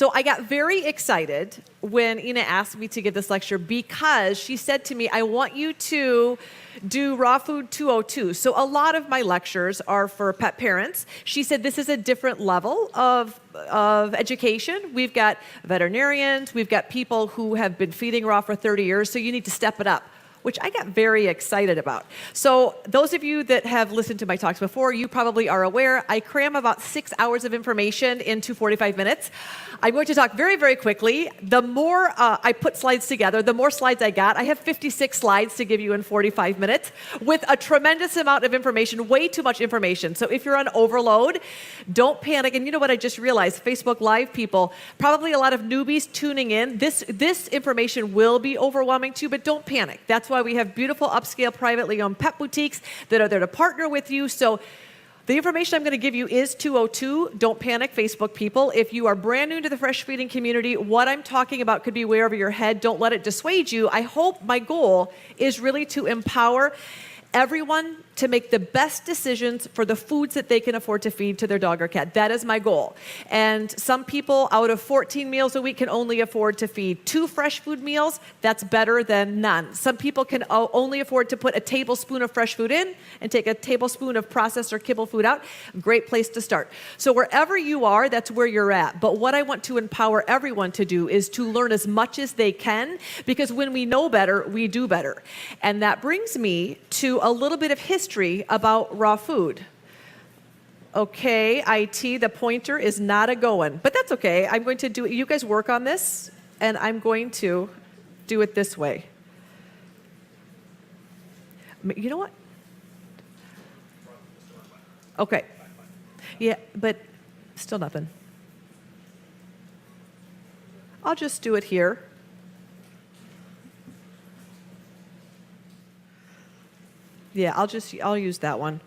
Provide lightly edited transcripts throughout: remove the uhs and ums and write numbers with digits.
So I got very excited when Ina asked me to give this lecture because she said to me, I want you to do Raw Food 202. So a lot of my lectures are for pet parents. She said this is a different level of education. We've got veterinarians, we've got people who have been feeding raw for 30 years, so you need to step it up, which I got very excited about. So those of you that have listened to my talks before, you probably are aware I cram about 6 hours of information into 45 minutes. I'm going to talk very, very quickly. The more I put slides together, the more slides I got. I have 56 slides to give you in 45 minutes with a tremendous amount of information, way too much information. So if you're on overload, don't panic. And you know what I just realized? Facebook Live people, probably a lot of newbies tuning in. This information will be overwhelming too, but don't panic. That's why we have beautiful upscale privately owned pet boutiques that are there to partner with you. So the information I'm going to give you is 202. Don't panic, Facebook people. If you are brand new to the fresh feeding community, what I'm talking about could be way over your head. Don't let it dissuade you. I hope my goal is really to empower everyone to make the best decisions for the foods that they can afford to feed to their dog or cat. That is my goal. And some people out of 14 meals a week can only afford to feed 2 fresh food meals. That's better than none. Some people can only afford to put a tablespoon of fresh food in and take a tablespoon of processed or kibble food out. Great place to start. So wherever you are, that's where you're at. But what I want to empower everyone to do is to learn as much as they can, because when we know better, we do better. And that brings me to a little bit of history about raw food. Okay, IT, the pointer is not a going, but that's okay. I'm going to do it. You guys work on this, and I'm going to do it this way. You know what? Okay. Yeah, but still nothing. I'll just do it here. Yeah, I'll use that one.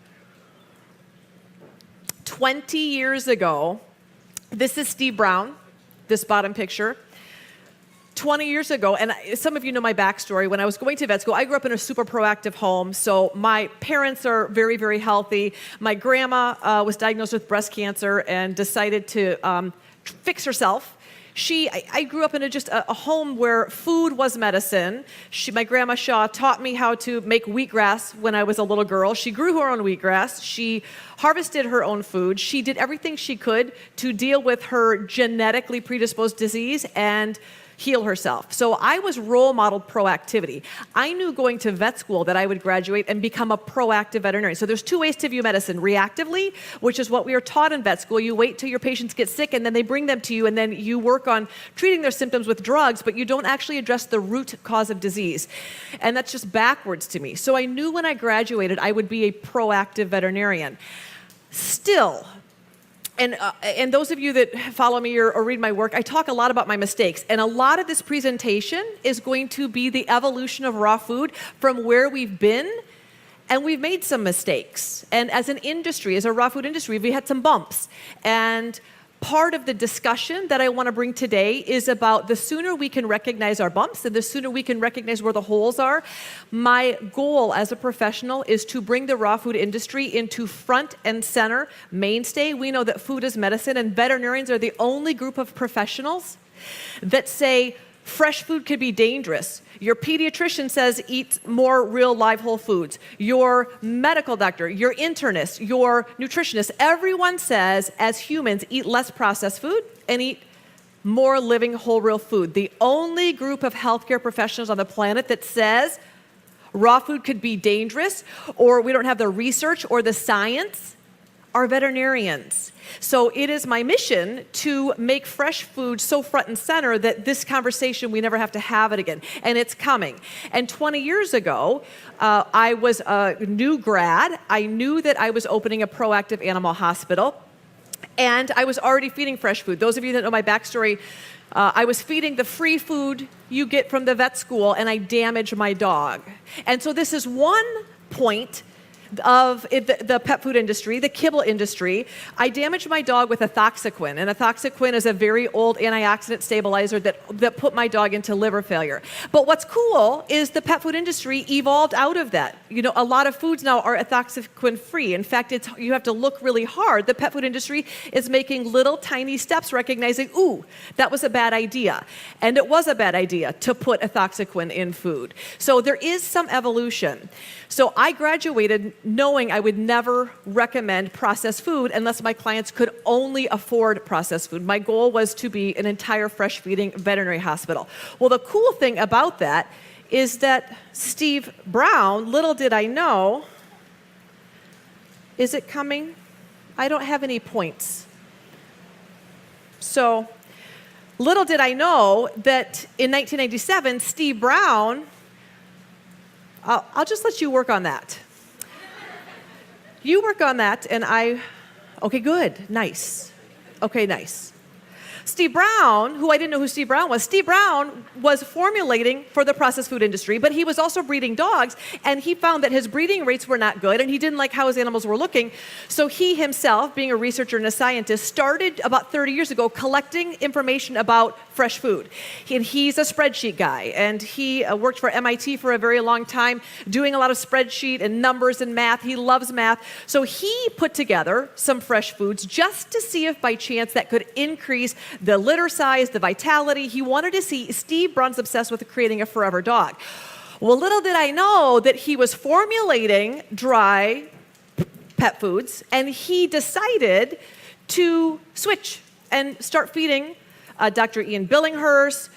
20 years ago, this is Steve Brown, this bottom picture. 20 years ago, and some of you know my backstory, when I was going to vet school, I grew up in a super proactive home, so my parents are very, very healthy. My grandma was diagnosed with breast cancer and decided to fix herself. I grew up in just a home where food was medicine. My grandma Shaw taught me how to make wheatgrass when I was a little girl. She grew her own wheatgrass. She harvested her own food. She did everything she could to deal with her genetically predisposed disease and heal herself. So I was role modeled proactivity. I knew going to vet school that I would graduate and become a proactive veterinarian. So there's 2 ways to view medicine. Reactively, which is what we are taught in vet school. You wait till your patients get sick and then they bring them to you and then you work on treating their symptoms with drugs, but you don't actually address the root cause of disease. And that's just backwards to me. So I knew when I graduated I would be a proactive veterinarian. Still, and those of you that follow me or read my work, I talk a lot about my mistakes. And a lot of this presentation is going to be the evolution of raw food from where we've been, and we've made some mistakes. And as an industry, as a raw food industry, we had some bumps. And part of the discussion that I want to bring today is about the sooner we can recognize our bumps and the sooner we can recognize where the holes are. My goal as a professional is to bring the raw food industry into front and center mainstay. We know that food is medicine, and veterinarians are the only group of professionals that say fresh food could be dangerous. Your pediatrician says eat more real live whole foods. Your medical doctor, your internist, your nutritionist, everyone says as humans eat less processed food and eat more living whole real food. The only group of healthcare professionals on the planet that says raw food could be dangerous or we don't have the research or the science are veterinarians. So it is my mission to make fresh food so front and center that this conversation, we never have to have it again. And it's coming. And 20 years ago, I was a new grad. I knew that I was opening a proactive animal hospital. And I was already feeding fresh food. Those of you that know my backstory, I was feeding the free food you get from the vet school, and I damaged my dog. And so this is one point of the pet food industry, the kibble industry, I damaged my dog with ethoxyquin. And ethoxyquin is a very old antioxidant stabilizer that put my dog into liver failure. But what's cool is the pet food industry evolved out of that. You know, a lot of foods now are ethoxyquin free. In fact, you have to look really hard. The pet food industry is making little tiny steps recognizing, ooh, that was a bad idea. And it was a bad idea to put ethoxyquin in food. So there is some evolution. So I graduated knowing I would never recommend processed food unless my clients could only afford processed food. My goal was to be an entire fresh feeding veterinary hospital. Well, the cool thing about that is that Steve Brown, little did I know, is it coming? I don't have any points. So little did I know that in 1997, Steve Brown, I'll just let you work on that. You work on that, and okay, good, nice. Okay, nice. Steve Brown, who I didn't know who Steve Brown was formulating for the processed food industry, but he was also breeding dogs, and he found that his breeding rates were not good, and he didn't like how his animals were looking. So he himself, being a researcher and a scientist, started about 30 years ago collecting information about fresh food. He's a spreadsheet guy, and he worked for MIT for a very long time, doing a lot of spreadsheet and numbers and math. He loves math. So he put together some fresh foods just to see if by chance that could increase the litter size, the vitality. He wanted to see, Steve Brown's obsessed with creating a forever dog. Well, little did I know that he was formulating dry pet foods, and he decided to switch and start feeding Dr. Ian Billinghurst,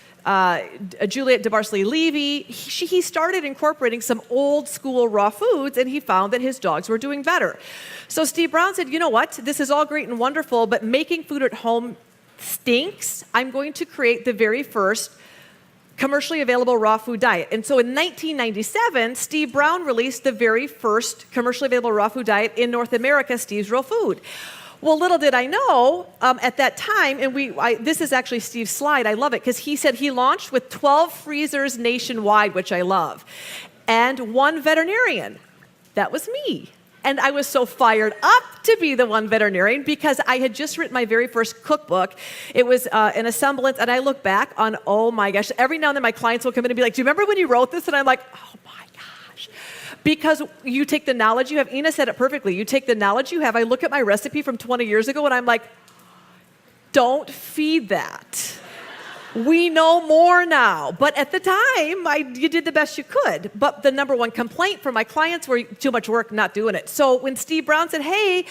Juliet DeBarsley-Levy. He started incorporating some old school raw foods, and he found that his dogs were doing better. So Steve Brown said, you know what, this is all great and wonderful, but making food at home stinks. I'm going to create the very first commercially available raw food diet. And so in 1997, Steve Brown released the very first commercially available raw food diet in North America, Steve's Real Food. Well, little did I know at that time, and this is actually Steve's slide, I love it, because he said he launched with 12 freezers nationwide, which I love, and 1 veterinarian. That was me. And I was so fired up to be the one veterinarian because I had just written my very first cookbook. It was an assemblance, and I look back on, oh my gosh, every now and then my clients will come in and be like, do you remember when you wrote this? And I'm like, oh my gosh. Because you take the knowledge you have, Ina said it perfectly, you take the knowledge you have, I look at my recipe from 20 years ago and I'm like, don't feed that. We know more now. But at the time, you did the best you could. But the number one complaint from my clients were too much work, not doing it. So when Steve Brown said, hey,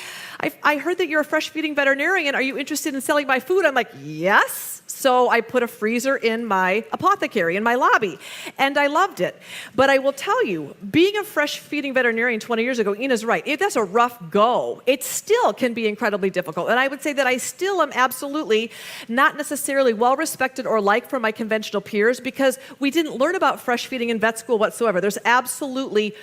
I heard that you're a fresh feeding veterinarian. Are you interested in selling my food? I'm like, yes. So I put a freezer in my apothecary, in my lobby. And I loved it. But I will tell you, being a fresh feeding veterinarian 20 years ago, Ina's right. That's a rough go. It still can be incredibly difficult. And I would say that I still am absolutely not necessarily well respected or liked from my conventional peers because we didn't learn about fresh feeding in vet school whatsoever. There's absolutely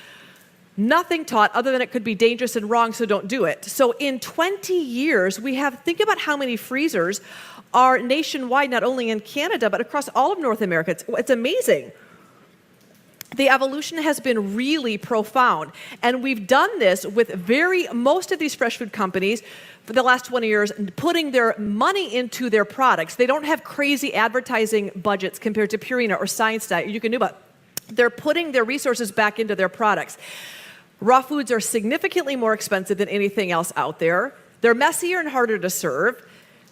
nothing taught other than it could be dangerous and wrong, so don't do it. So in 20 years, think about how many freezers are nationwide, not only in Canada, but across all of North America. It's amazing. The evolution has been really profound. And we've done this with most of these fresh food companies for the last 20 years, putting their money into their products. They don't have crazy advertising budgets compared to Purina or Science Diet. You can do, but they're putting their resources back into their products. Raw foods are significantly more expensive than anything else out there. They're messier and harder to serve.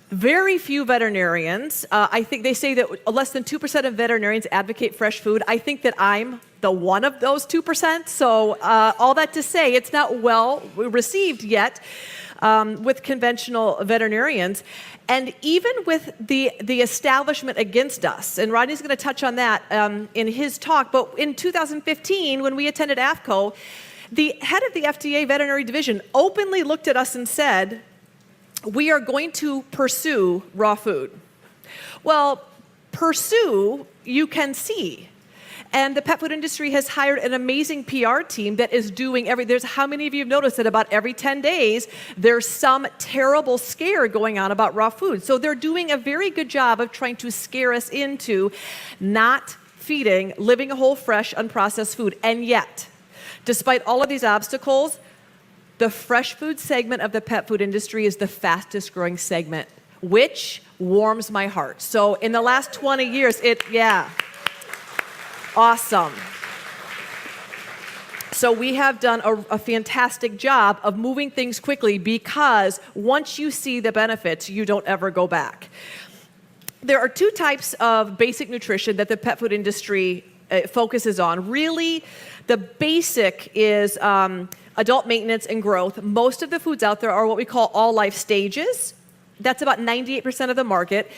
Very few veterinarians, I think they say that less than 2% of veterinarians advocate fresh food. I think that I'm the one of those 2%. So all that to say, it's not well received yet with conventional veterinarians. And even with the establishment against us, and Rodney's going to touch on that in his talk, but in 2015, when we attended AFCO, the head of the FDA veterinary division openly looked at us and said, we are going to pursue raw food. Well, pursue, you can see. And the pet food industry has hired an amazing PR team that is doing how many of you have noticed that about every 10 days, there's some terrible scare going on about raw food. So they're doing a very good job of trying to scare us into not feeding living whole, fresh, unprocessed food. And yet, despite all of these obstacles, the fresh food segment of the pet food industry is the fastest growing segment, which warms my heart. So in the last 20 years, awesome. So we have done a fantastic job of moving things quickly because once you see the benefits, you don't ever go back. There are two types of basic nutrition that the pet food industry focuses on. Really, the basic is adult maintenance and growth. Most of the foods out there are what we call all life stages. That's about 98% of the market.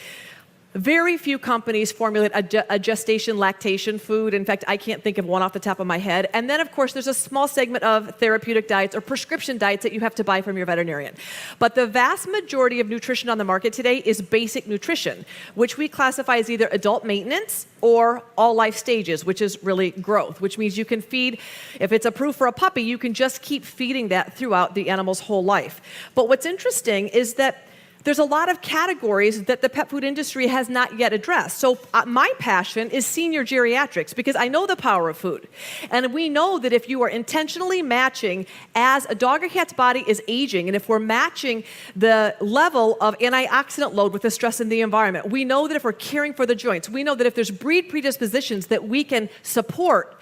Very few companies formulate a gestation lactation food. In fact, I can't think of one off the top of my head. And then, of course, there's a small segment of therapeutic diets or prescription diets that you have to buy from your veterinarian. But the vast majority of nutrition on the market today is basic nutrition, which we classify as either adult maintenance or all life stages, which is really growth, which means you can feed, if it's approved for a puppy, you can just keep feeding that throughout the animal's whole life. But what's interesting is that there's a lot of categories that the pet food industry has not yet addressed. So my passion is senior geriatrics because I know the power of food. And we know that if you are intentionally matching as a dog or cat's body is aging, and if we're matching the level of antioxidant load with the stress in the environment, we know that if we're caring for the joints, we know that if there's breed predispositions that we can support,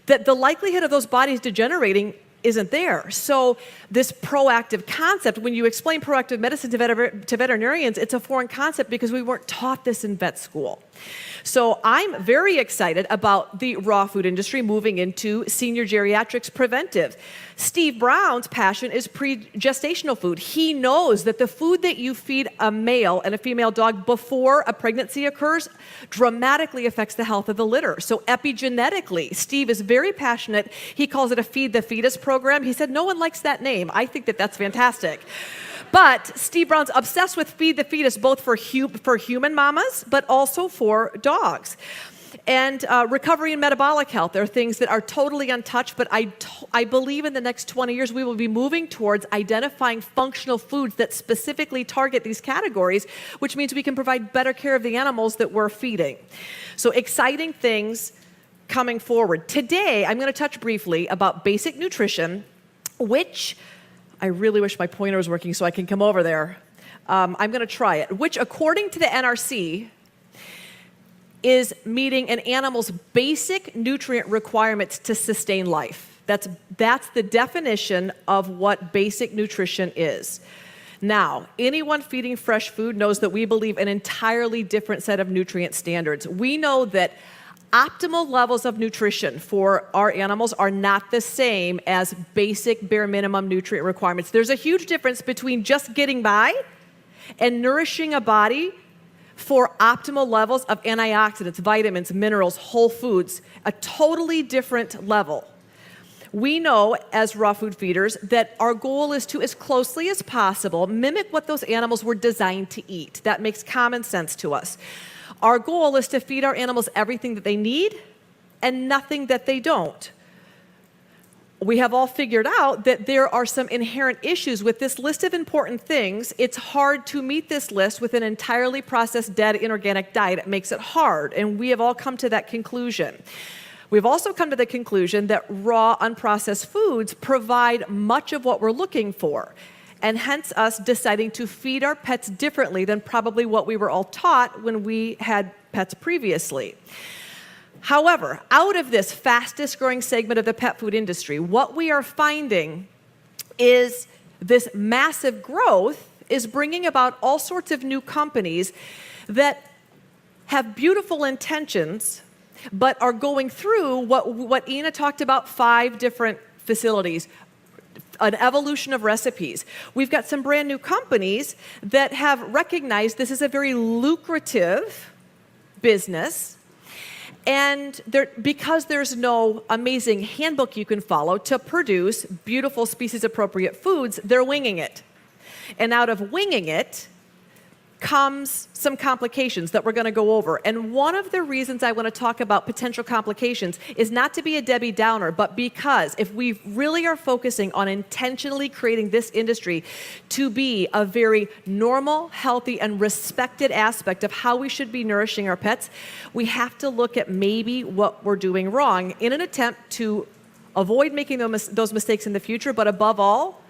that the likelihood of those bodies degenerating isn't there. So this proactive concept, when you explain proactive medicine to veterinarians, it's a foreign concept because we weren't taught this in vet school. So I'm very excited about the raw food industry moving into senior geriatrics preventive. Steve Brown's passion is pre-gestational food. He knows that the food that you feed a male and a female dog before a pregnancy occurs dramatically affects the health of the litter. So epigenetically, Steve is very passionate. He calls it a Feed the Fetus program. He said, no one likes that name. I think that that's fantastic. But Steve Brown's obsessed with Feed the Fetus, both for human mamas, but also for dogs. And recovery and metabolic health are things that are totally untouched, but I believe in the next 20 years we will be moving towards identifying functional foods that specifically target these categories, which means we can provide better care of the animals that we're feeding. So exciting things coming forward. Today, I'm going to touch briefly about basic nutrition, which I really wish my pointer was working so I can come over there. I'm going to try it, which according to the NRC is meeting an animal's basic nutrient requirements to sustain life. That's the definition of what basic nutrition is. Now, anyone feeding fresh food knows that we believe an entirely different set of nutrient standards. We know that optimal levels of nutrition for our animals are not the same as basic bare minimum nutrient requirements. There's a huge difference between just getting by and nourishing a body for optimal levels of antioxidants, vitamins, minerals, whole foods, a totally different level. We know as raw food feeders that our goal is to, as closely as possible, mimic what those animals were designed to eat. That makes common sense to us. Our goal is to feed our animals everything that they need and nothing that they don't. We have all figured out that there are some inherent issues with this list of important things. It's hard to meet this list with an entirely processed, dead, inorganic diet. It makes it hard, and we have all come to that conclusion. We've also come to the conclusion that raw, unprocessed foods provide much of what we're looking for, and hence us deciding to feed our pets differently than probably what we were all taught when we had pets previously. However, out of this fastest growing segment of the pet food industry, what we are finding is this massive growth is bringing about all sorts of new companies that have beautiful intentions, but are going through what Ina talked about, 5 different facilities, an evolution of recipes. We've got some brand new companies that have recognized this is a very lucrative business. And because there's no amazing handbook you can follow to produce beautiful species-appropriate foods, they're winging it. And out of winging it comes some complications that we're going to go over. And one of the reasons I want to talk about potential complications is not to be a Debbie Downer, but because if we really are focusing on intentionally creating this industry to be a very normal, healthy, and respected aspect of how we should be nourishing our pets, we have to look at maybe what we're doing wrong in an attempt to avoid making those mistakes in the future, but above all,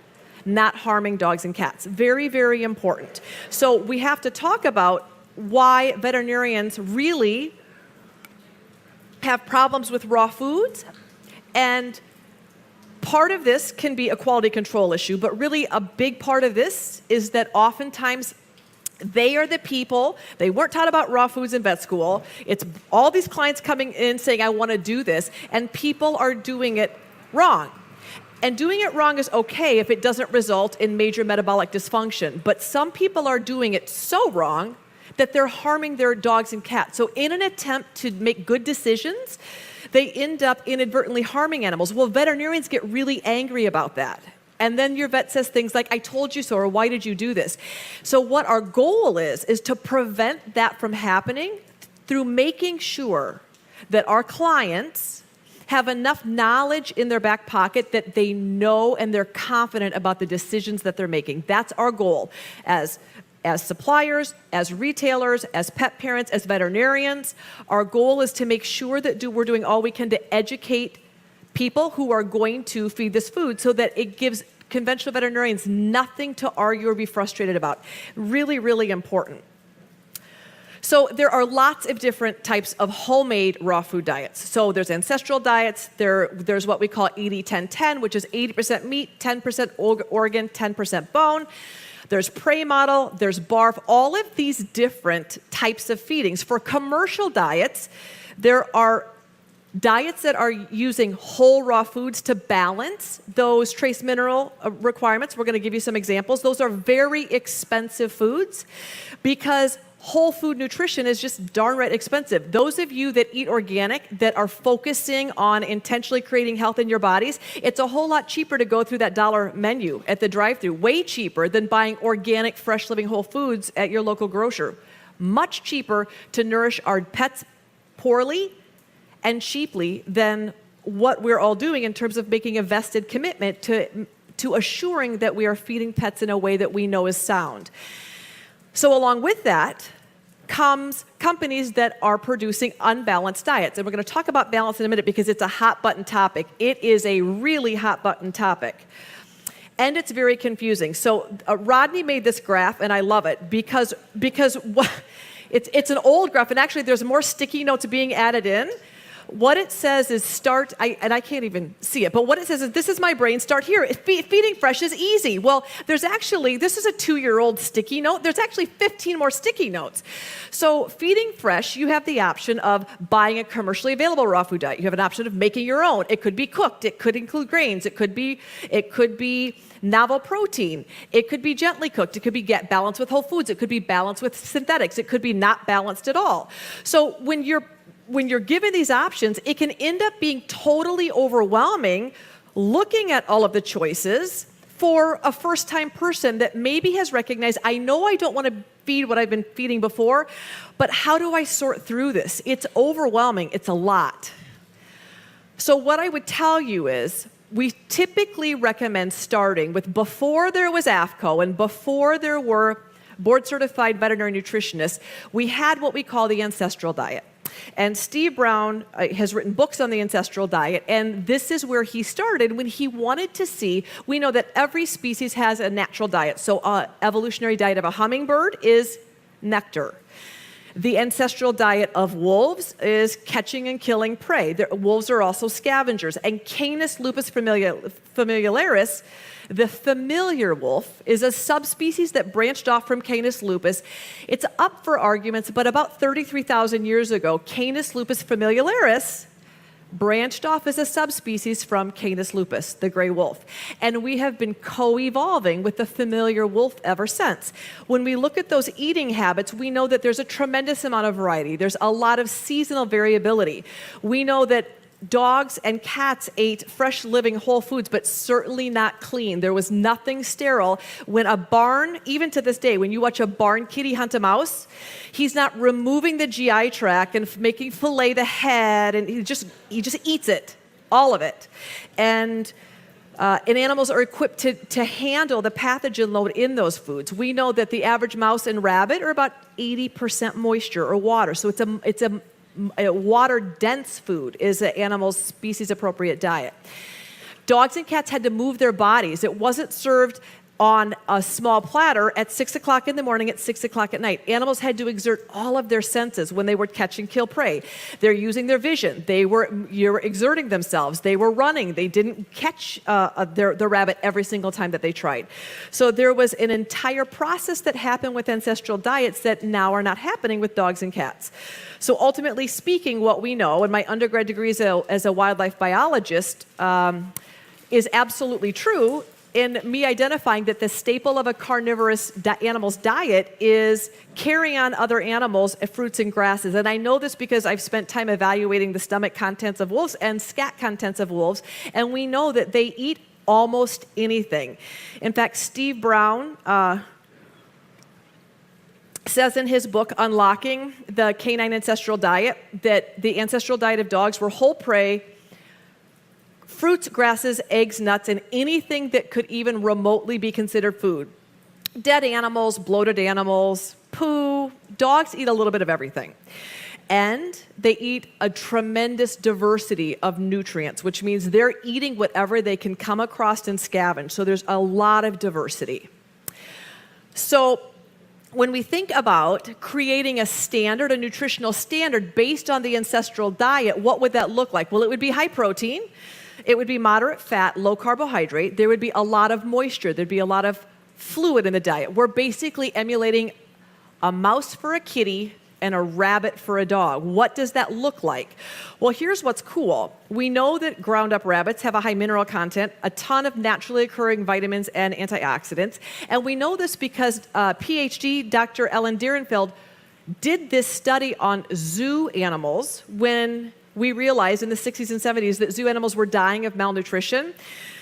not harming dogs and cats. Very, very important. So we have to talk about why veterinarians really have problems with raw foods, and part of this can be a quality control issue, but really a big part of this is that oftentimes they are the people, they weren't taught about raw foods in vet school. It's all these clients coming in saying, I want to do this, and people are doing it wrong. And doing it wrong is okay if it doesn't result in major metabolic dysfunction, but some people are doing it so wrong that they're harming their dogs and cats. So in an attempt to make good decisions, they end up inadvertently harming animals. Well, veterinarians get really angry about that. And then your vet says things like, I told you so, or why did you do this? So what our goal is to prevent that from happening through making sure that our clients have enough knowledge in their back pocket that they know and they're confident about the decisions that they're making. That's our goal as suppliers, as retailers, as pet parents, as veterinarians. Our goal is to make sure that we're doing all we can to educate people who are going to feed this food so that it gives conventional veterinarians nothing to argue or be frustrated about. Really, really important. So there are lots of different types of homemade raw food diets. So there's ancestral diets, there's what we call 80-10-10, which is 80% meat, 10% organ, 10% bone. There's prey model, there's barf, all of these different types of feedings. For commercial diets, there are diets that are using whole raw foods to balance those trace mineral requirements. We're going to give you some examples. Those are very expensive foods because whole food nutrition is just darn right expensive. Those of you that eat organic, that are focusing on intentionally creating health in your bodies, it's a whole lot cheaper to go through that dollar menu at the drive-thru, way cheaper than buying organic, fresh living whole foods at your local grocer. Much cheaper to nourish our pets poorly and cheaply than what we're all doing in terms of making a vested commitment to assuring that we are feeding pets in a way that we know is sound. So along with that comes companies that are producing unbalanced diets. And we're going to talk about balance in a minute because it's a hot button topic. It is a really hot button topic. And it's very confusing. So Rodney made this graph, and I love it because it's an old graph, and actually there's more sticky notes being added in. What it says is and I can't even see it, but what it says is, this is my brain, start here. Feeding fresh is easy. Well, this is a 2-year-old sticky note. There's actually 15 more sticky notes. So feeding fresh, you have the option of buying a commercially available raw food diet. You have an option of making your own. It could be cooked. It could include grains. It could be novel protein. It could be gently cooked. It could be balanced with whole foods. It could be balanced with synthetics. It could be not balanced at all. So when you're given these options, it can end up being totally overwhelming looking at all of the choices for a first-time person that maybe has recognized, I know I don't want to feed what I've been feeding before, but how do I sort through this? It's overwhelming. It's a lot. So what I would tell you is, we typically recommend starting with, before there was AAFCO and before there were board-certified veterinary nutritionists, we had what we call the ancestral diet. And Steve Brown has written books on the ancestral diet, and this is where he started when he wanted to see, we know that every species has a natural diet. So evolutionary diet of a hummingbird is nectar. The ancestral diet of wolves is catching and killing prey. Wolves are also scavengers. And Canis lupus familiaris, the familiar wolf, is a subspecies that branched off from Canis lupus. It's up for arguments, but about 33,000 years ago, Canis lupus familiaris branched off as a subspecies from Canis lupus, the gray wolf. And we have been co-evolving with the familiar wolf ever since. When we look at those eating habits, we know that there's a tremendous amount of variety. There's a lot of seasonal variability. We know that dogs and cats ate fresh living whole foods, but certainly not clean. There was nothing sterile. When a barn, even to this day, when you watch a barn kitty hunt a mouse, he's not removing the GI tract and making fillet the head, and he just eats it, all of it. And animals are equipped to handle the pathogen load in those foods. We know that the average mouse and rabbit are about 80% moisture or water, so it's a water-dense food is an animal's species-appropriate diet. Dogs and cats had to move their bodies. It wasn't served on a small platter at 6 o'clock in the morning, at 6 o'clock at night. Animals had to exert all of their senses when they would catch and kill prey. They're using their vision. You're exerting themselves. They were running. They didn't catch the rabbit every single time that they tried. So there was an entire process that happened with ancestral diets that now are not happening with dogs and cats. So ultimately speaking, what we know, and my undergrad degree as a wildlife biologist is absolutely true, in me identifying that the staple of a carnivorous animal's diet is carrying on other animals, fruits and grasses. And I know this because I've spent time evaluating the stomach contents of wolves and scat contents of wolves, and we know that they eat almost anything. In fact, Steve Brown says in his book, Unlocking the Canine Ancestral Diet, that the ancestral diet of dogs were whole prey, fruits, grasses, eggs, nuts, and anything that could even remotely be considered food. Dead animals, bloated animals, poo. Dogs eat a little bit of everything. And they eat a tremendous diversity of nutrients, which means they're eating whatever they can come across and scavenge. So there's a lot of diversity. So when we think about creating a standard, a nutritional standard based on the ancestral diet, what would that look like? Well, it would be high protein. It would be moderate fat, low carbohydrate. There would be a lot of moisture. There'd be a lot of fluid in the diet. We're basically emulating a mouse for a kitty and a rabbit for a dog. What does that look like? Well, here's what's cool. We know that ground up rabbits have a high mineral content, a ton of naturally occurring vitamins and antioxidants. And we know this because PhD Dr. Ellen Dierenfeld did this study on zoo animals when we realized in the 60s and 70s that zoo animals were dying of malnutrition.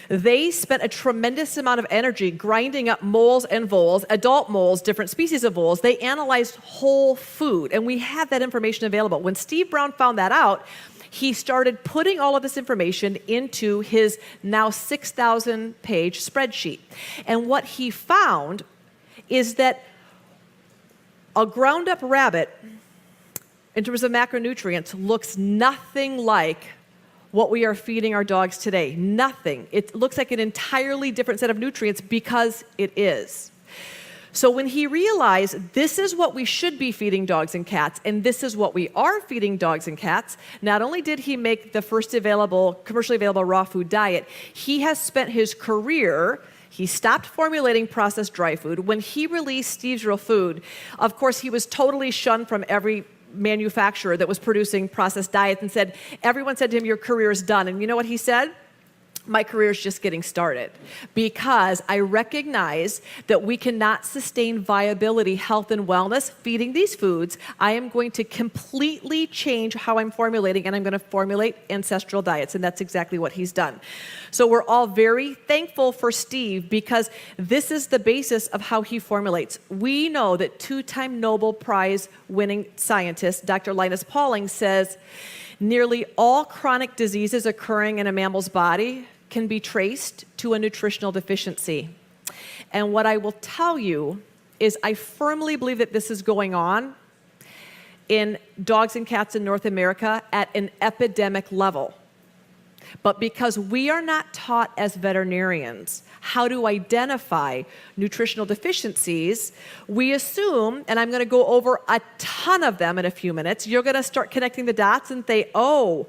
They spent a tremendous amount of energy grinding up moles and voles, adult moles, different species of voles. They analyzed whole food, and we have that information available. When Steve Brown found that out, he started putting all of this information into his now 6,000-page spreadsheet. And what he found is that a ground-up rabbit, in terms of macronutrients, looks nothing like what we are feeding our dogs today. Nothing. It looks like an entirely different set of nutrients because it is. So when he realized this is what we should be feeding dogs and cats, and this is what we are feeding dogs and cats, not only did he make the first commercially available raw food diet, he has spent his career. He stopped formulating processed dry food. When he released Steve's Real Food, of course, he was totally shunned from every manufacturer that was producing processed diets and everyone said to him, your career is done. And you know what he said? My career is just getting started, because I recognize that we cannot sustain viability, health, and wellness feeding these foods. I am going to completely change how I'm formulating, and I'm going to formulate ancestral diets, and that's exactly what he's done. So we're all very thankful for Steve, because this is the basis of how he formulates. We know that two-time Nobel Prize winning scientist, Dr. Linus Pauling, says nearly all chronic diseases occurring in a mammal's body can be traced to a nutritional deficiency. And what I will tell you is I firmly believe that this is going on in dogs and cats in North America at an epidemic level. But because we are not taught as veterinarians how to identify nutritional deficiencies, we assume, and I'm going to go over a ton of them in a few minutes, you're going to start connecting the dots and say, oh,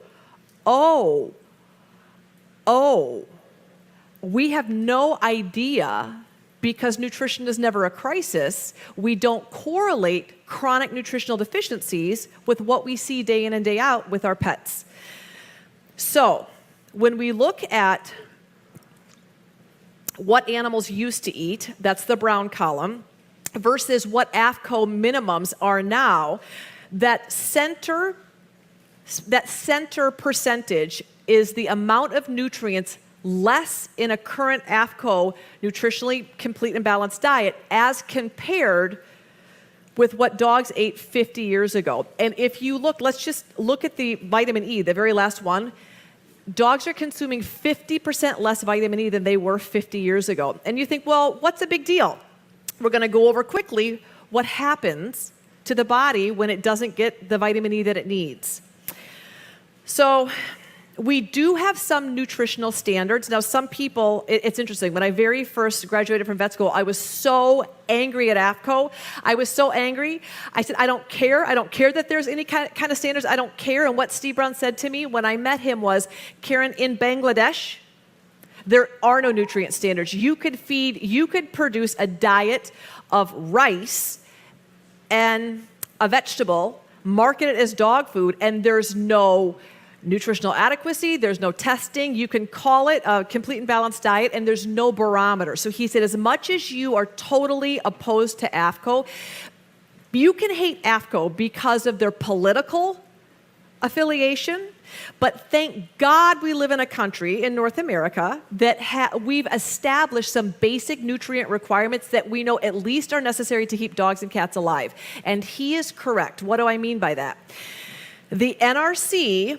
we have no idea, because nutrition is never a crisis. We don't correlate chronic nutritional deficiencies with what we see day in and day out with our pets. So when we look at what animals used to eat, that's the brown column, versus what AFCO minimums are now, that center percentage is the amount of nutrients less in a current AFCO nutritionally complete and balanced diet as compared with what dogs ate 50 years ago. And if you look, let's just look at the vitamin E, the very last one. Dogs are consuming 50% less vitamin E than they were 50 years ago. And you think, well, what's the big deal? We're going to go over quickly what happens to the body when it doesn't get the vitamin E that it needs. So We do have some nutritional standards. Now, some people, it's interesting. When I very first graduated from vet school, I was so angry at AFCO. I was so angry. I said, I don't care. I don't care that there's any kind of standards. I don't care. And what Steve Brown said to me when I met him was, Karen, in Bangladesh, there are no nutrient standards. You could produce a diet of rice and a vegetable, market it as dog food, and there's no nutritional adequacy, there's no testing. You can call it a complete and balanced diet, and there's no barometer. So he said, as much as you are totally opposed to AFCO, you can hate AFCO because of their political affiliation, but thank God we live in a country in North America that we've established some basic nutrient requirements that we know at least are necessary to keep dogs and cats alive. And he is correct. What do I mean by that? The NRC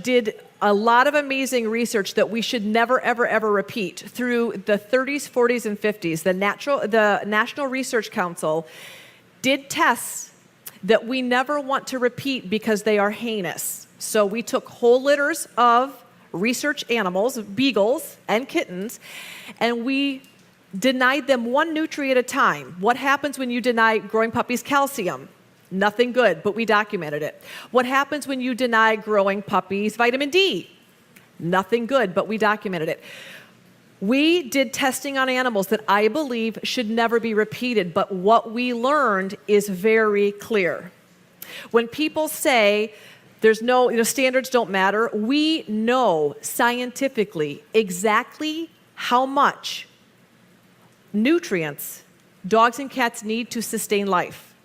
did a lot of amazing research that we should never, ever, ever repeat through the 30s, 40s, and 50s. The National Research Council did tests that we never want to repeat because they are heinous. So we took whole litters of research animals, beagles and kittens, and we denied them one nutrient at a time. What happens when you deny growing puppies calcium? Nothing good, but we documented it. What happens when you deny growing puppies vitamin D? Nothing good, but we documented it. We did testing on animals that I believe should never be repeated, but what we learned is very clear. When people say there's no, standards don't matter, we know scientifically exactly how much nutrients dogs and cats need to sustain life.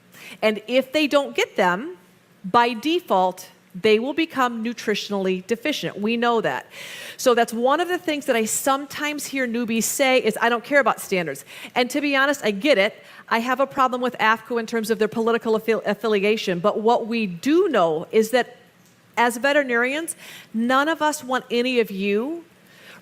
And if they don't get them, by default, they will become nutritionally deficient. We know that. So that's one of the things that I sometimes hear newbies say is, I don't care about standards. And to be honest, I get it. I have a problem with AFCO in terms of their political affiliation. But what we do know is that as veterinarians, none of us want any of you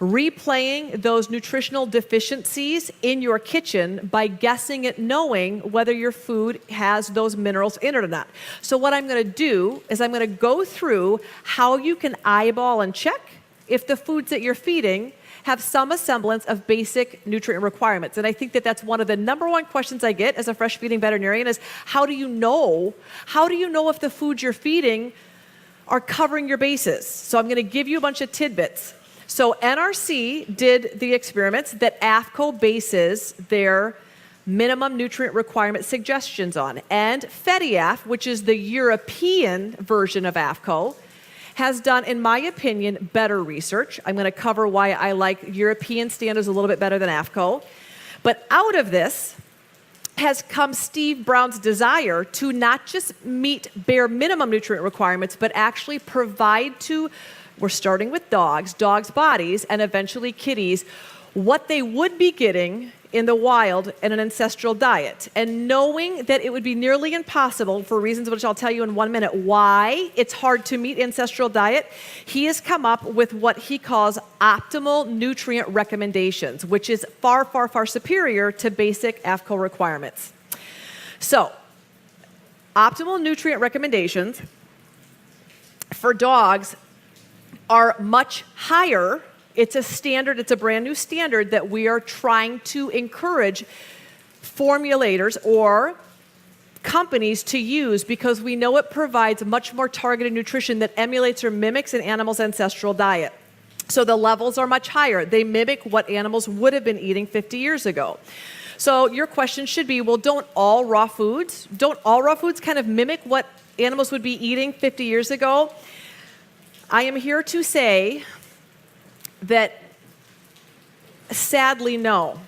replaying those nutritional deficiencies in your kitchen by guessing at knowing whether your food has those minerals in it or not. So what I'm going to do is I'm going to go through how you can eyeball and check if the foods that you're feeding have some semblance of basic nutrient requirements. And I think that that's one of the number one questions I get as a fresh feeding veterinarian is, how do you know if the foods you're feeding are covering your bases? So I'm going to give you a bunch of tidbits. So NRC did the experiments that AFCO bases their minimum nutrient requirement suggestions on. And FEDIAF, which is the European version of AFCO, has done, in my opinion, better research. I'm going to cover why I like European standards a little bit better than AFCO. But out of this has come Steve Brown's desire to not just meet bare minimum nutrient requirements, but actually provide to, we're starting with dogs' bodies, and eventually kitties, what they would be getting in the wild in an ancestral diet. And knowing that it would be nearly impossible, for reasons which I'll tell you in 1 minute, why it's hard to meet ancestral diet, he has come up with what he calls optimal nutrient recommendations, which is far, far, far superior to basic AFCO requirements. So, optimal nutrient recommendations for dogs are much higher. It's a standard, it's a brand new standard that we are trying to encourage formulators or companies to use because we know it provides much more targeted nutrition that emulates or mimics an animal's ancestral diet. So the levels are much higher. They mimic what animals would have been eating 50 years ago. So your question should be, well, don't all raw foods kind of mimic what animals would be eating 50 years ago? I am here to say that sadly, no.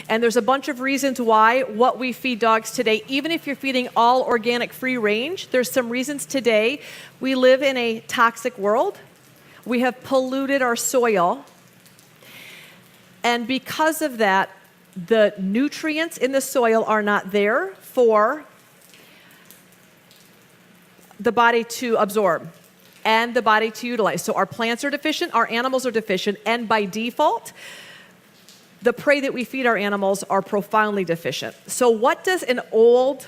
And there's a bunch of reasons why what we feed dogs today, even if you're feeding all organic free range, there's some reasons today. We live in a toxic world. We have polluted our soil. And because of that, the nutrients in the soil are not there for the body to absorb and the body to utilize. So our plants are deficient, our animals are deficient, and by default, the prey that we feed our animals are profoundly deficient. So what does an old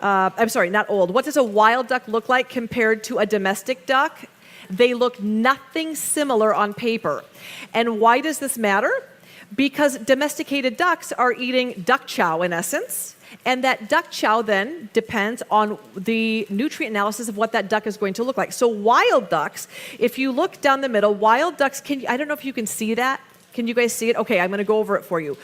I'm sorry, not old. What does a wild duck look like compared to a domestic duck? They look nothing similar on paper. And why does this matter? Because domesticated ducks are eating duck chow in essence, and that duck chow then depends on the nutrient analysis of what that duck is going to look like. So wild ducks, if you look down the middle, wild ducks, I don't know if you can see that. Can you guys see it? Okay, I'm going to go over it for you.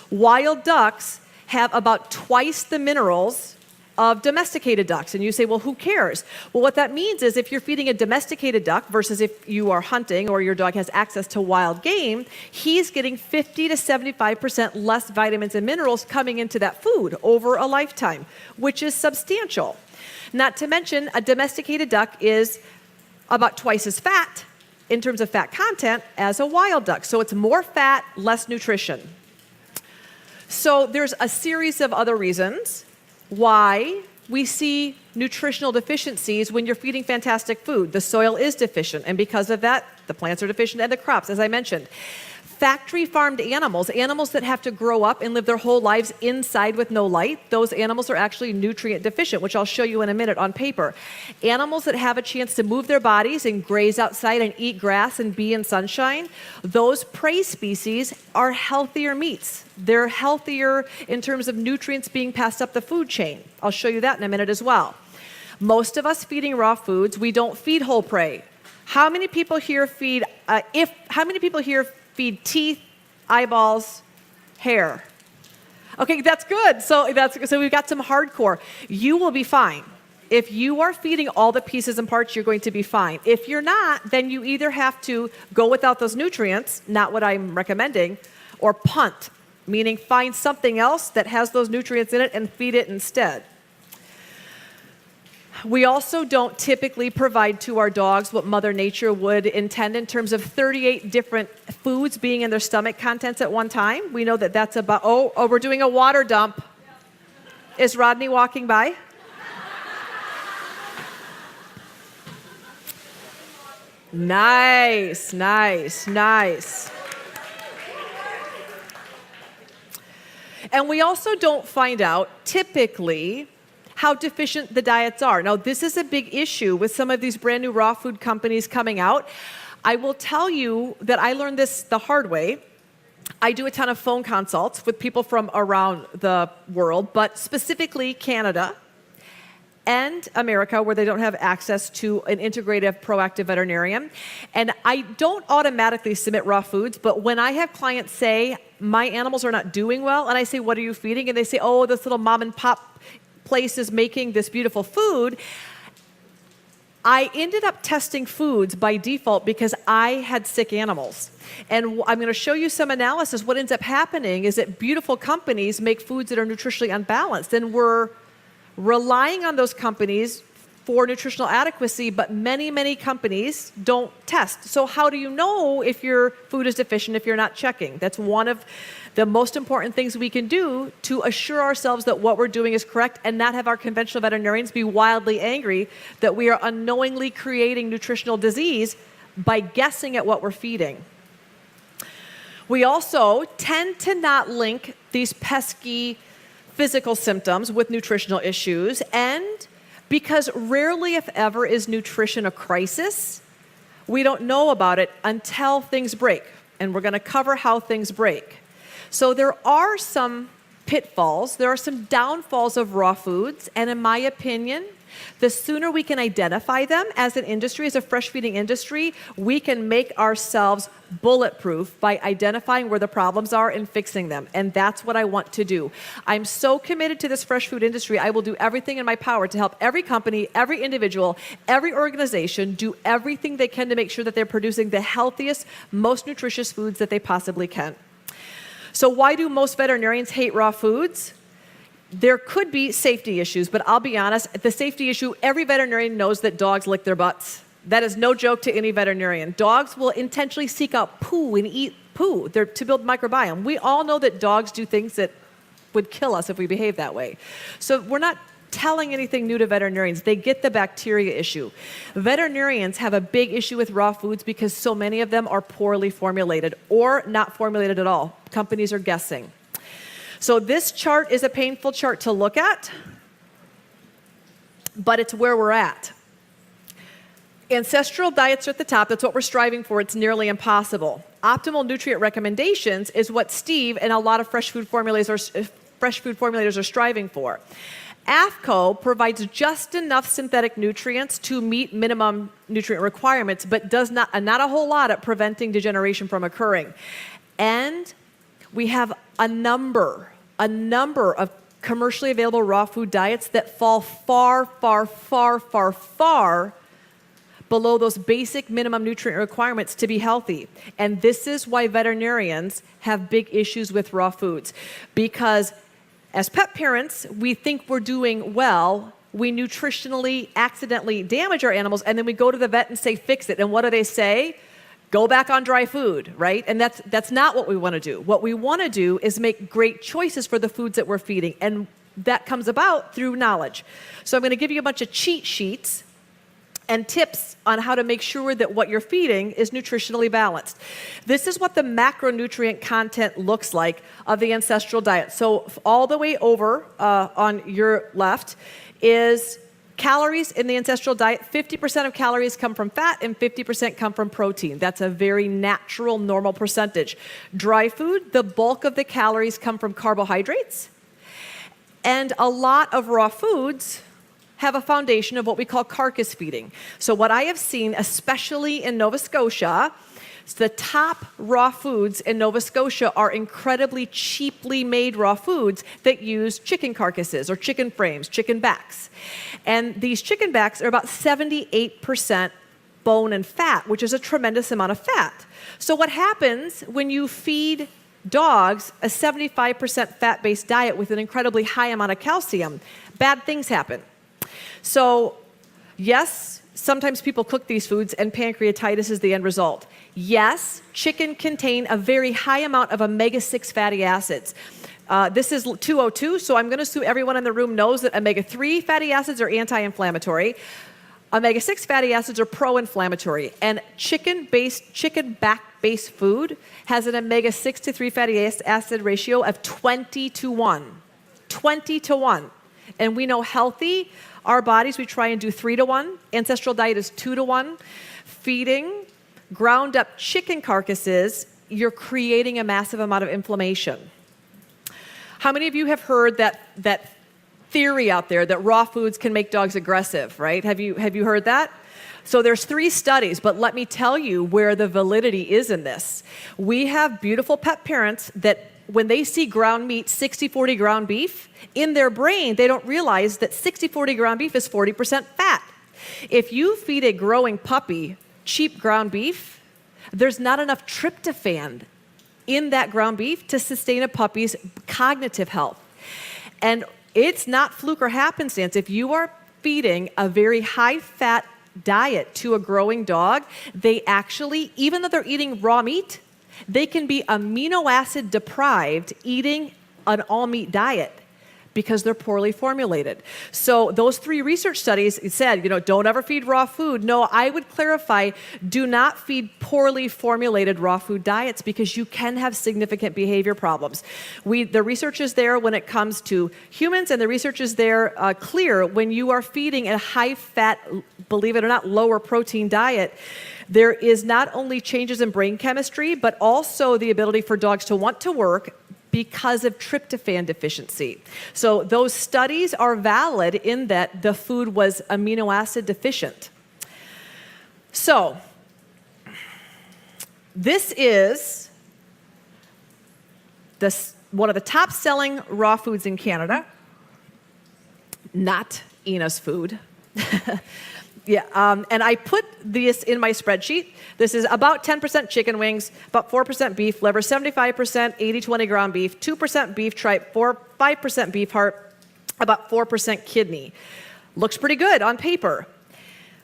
Wild ducks have about twice the minerals of domesticated ducks. And you say, well, who cares? Well, what that means is if you're feeding a domesticated duck versus if you are hunting or your dog has access to wild game, he's getting 50 to 75% less vitamins and minerals coming into that food over a lifetime, which is substantial. Not to mention, a domesticated duck is about twice as fat in terms of fat content as a wild duck. So it's more fat, less nutrition. So there's a series of other reasons why we see nutritional deficiencies when you're feeding fantastic food. The soil is deficient, and because of that, the plants are deficient and the crops, as I mentioned. Factory farmed animals, animals that have to grow up and live their whole lives inside with no light, those animals are actually nutrient deficient, which I'll show you in a minute on paper. Animals that have a chance to move their bodies and graze outside and eat grass and be in sunshine, those prey species are healthier meats. They're healthier in terms of nutrients being passed up the food chain. I'll show you that in a minute as well. Most of us feeding raw foods, we don't feed whole prey. How many people here feed feed teeth, eyeballs, hair? Okay, that's good. So we've got some hardcore. You will be fine. If you are feeding all the pieces and parts, you're going to be fine. If you're not, then you either have to go without those nutrients, not what I'm recommending, or punt, meaning find something else that has those nutrients in it and feed it instead. We also don't typically provide to our dogs what Mother Nature would intend in terms of 38 different foods being in their stomach contents at one time. We know that that's about, we're doing a water dump. Is Rodney walking by? Nice, nice, nice. And we also don't find out, typically, how deficient the diets are. Now, this is a big issue with some of these brand new raw food companies coming out. I will tell you that I learned this the hard way. I do a ton of phone consults with people from around the world, but specifically Canada and America, where they don't have access to an integrative, proactive veterinarian. And I don't automatically submit raw foods, but when I have clients say, my animals are not doing well, and I say, what are you feeding? And they say, oh, this little mom and pop place is making this beautiful food. I ended up testing foods by default because I had sick animals. And I'm going to show you some analysis. What ends up happening is that beautiful companies make foods that are nutritionally unbalanced, and we're relying on those companies for nutritional adequacy, but many, many companies don't test. So how do you know if your food is deficient if you're not checking? That's one of the most important things we can do to assure ourselves that what we're doing is correct and not have our conventional veterinarians be wildly angry that we are unknowingly creating nutritional disease by guessing at what we're feeding. We also tend to not link these pesky physical symptoms with nutritional issues, and because rarely, if ever, is nutrition a crisis, we don't know about it until things break, and we're going to cover how things break. So there are some pitfalls, there are some downfalls of raw foods, and in my opinion, the sooner we can identify them as an industry, as a fresh feeding industry, we can make ourselves bulletproof by identifying where the problems are and fixing them. And that's what I want to do. I'm so committed to this fresh food industry, I will do everything in my power to help every company, every individual, every organization do everything they can to make sure that they're producing the healthiest, most nutritious foods that they possibly can. So why do most veterinarians hate raw foods? There could be safety issues, but I'll be honest, the safety issue, every veterinarian knows that dogs lick their butts. That is no joke to any veterinarian. Dogs will intentionally seek out poo and eat poo to build microbiome. We all know that dogs do things that would kill us if we behave that way. So we're not telling anything new to veterinarians. They get the bacteria issue. Veterinarians have a big issue with raw foods because so many of them are poorly formulated or not formulated at all. Companies are guessing. So this chart is a painful chart to look at. but it's where we're at. Ancestral diets are at the top. That's what we're striving for. It's nearly impossible. Optimal nutrient recommendations is what Steve and a lot of fresh food formulators are striving for. AFCO provides just enough synthetic nutrients to meet minimum nutrient requirements, but does not a whole lot at preventing degeneration from occurring. And we have a number of commercially available raw food diets that fall far, far, far, far, far below those basic minimum nutrient requirements to be healthy. And this is why veterinarians have big issues with raw foods. Because as pet parents, we think we're doing well. We nutritionally accidentally damage our animals, and then we go to the vet and say, fix it. And what do they say? Go back on dry food, right? And that's not what we want to do. What we want to do is make great choices for the foods that we're feeding. And that comes about through knowledge. So I'm going to give you a bunch of cheat sheets and tips on how to make sure that what you're feeding is nutritionally balanced. This is what the macronutrient content looks like of the ancestral diet. So all the way over on your left is calories in the ancestral diet. 50% of calories come from fat and 50% come from protein. That's a very natural, normal percentage. Dry food, the bulk of the calories come from carbohydrates. And a lot of raw foods have a foundation of what we call carcass feeding. So what I have seen, especially in Nova Scotia, the top raw foods in Nova Scotia are incredibly cheaply made raw foods that use chicken carcasses or chicken frames, chicken backs. And these chicken backs are about 78% bone and fat, which is a tremendous amount of fat. So what happens when you feed dogs a 75% fat-based diet with an incredibly high amount of calcium? Bad things happen. So, yes, sometimes people cook these foods and pancreatitis is the end result. Yes, chicken contain a very high amount of omega-6 fatty acids. This is 202, so I'm going to assume everyone in the room knows that omega-3 fatty acids are anti-inflammatory. Omega-6 fatty acids are pro-inflammatory. And chicken back-based food has an omega-6 to 3 fatty acid ratio of 20 to 1. 20 to 1. And we know healthy, our bodies, we try and do 3 to 1. Ancestral diet is 2 to 1. Feeding ground up chicken carcasses, you're creating a massive amount of inflammation. How many of you have heard that theory out there that raw foods can make dogs aggressive, right? Have you heard that? So there's 3 studies, but let me tell you where the validity is in this. We have beautiful pet parents that when they see ground meat, 60-40 ground beef, in their brain, they don't realize that 60-40 ground beef is 40% fat. If you feed a growing puppy cheap ground beef, there's not enough tryptophan in that ground beef to sustain a puppy's cognitive health. And it's not fluke or happenstance. If you are feeding a very high-fat diet to a growing dog, they actually, even though they're eating raw meat, they can be amino acid deprived eating an all-meat diet because they're poorly formulated. So those 3 research studies said, don't ever feed raw food. No, I would clarify, do not feed poorly formulated raw food diets because you can have significant behavior problems. The research is there when it comes to humans, and the research is there clear when you are feeding a high-fat, believe it or not, lower protein diet. There is not only changes in brain chemistry, but also the ability for dogs to want to work because of tryptophan deficiency. So those studies are valid in that the food was amino acid deficient. So this is one of the top selling raw foods in Canada, not Ina's food. Yeah, and I put this in my spreadsheet. This is about 10% chicken wings, about 4% beef liver, 75% 80-20 ground beef, 2% beef tripe, 5% beef heart, about 4% kidney. Looks pretty good on paper.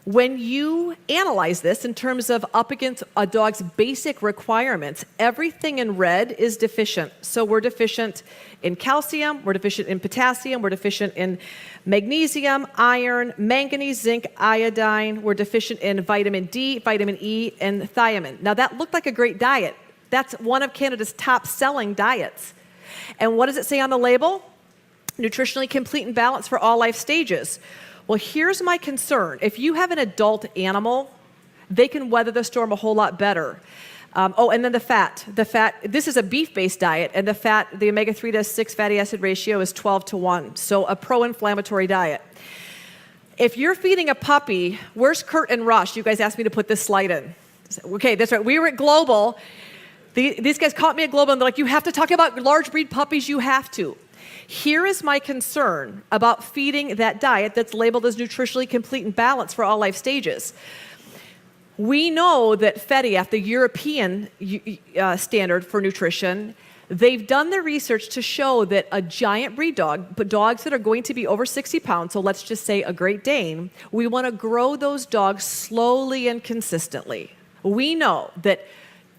When you analyze this in terms of up against a dog's basic requirements, everything in red is deficient. So we're deficient in calcium, we're deficient in potassium, we're deficient in magnesium, iron, manganese, zinc, iodine. We're deficient in vitamin D, vitamin E, and thiamine. Now that looked like a great diet. That's one of Canada's top selling diets. And what does it say on the label? Nutritionally complete and balanced for all life stages. Well, here's my concern. If you have an adult animal, they can weather the storm a whole lot better. And then the fat. This is a beef-based diet, and the omega-3 to 6 fatty acid ratio is 12-1, so a pro-inflammatory diet. If you're feeding a puppy, where's Kurt and Rush? You guys asked me to put this slide in. Okay, that's right. We were at Global. These guys caught me at Global, and they're like, you have to talk about large breed puppies, you have to. Here is my concern about feeding that diet that's labeled as nutritionally complete and balanced for all life stages. We know that FEDIAF, the European standard for nutrition, they've done the research to show that a giant breed dog, but dogs that are going to be over 60 pounds, so let's just say a Great Dane, we want to grow those dogs slowly and consistently. We know that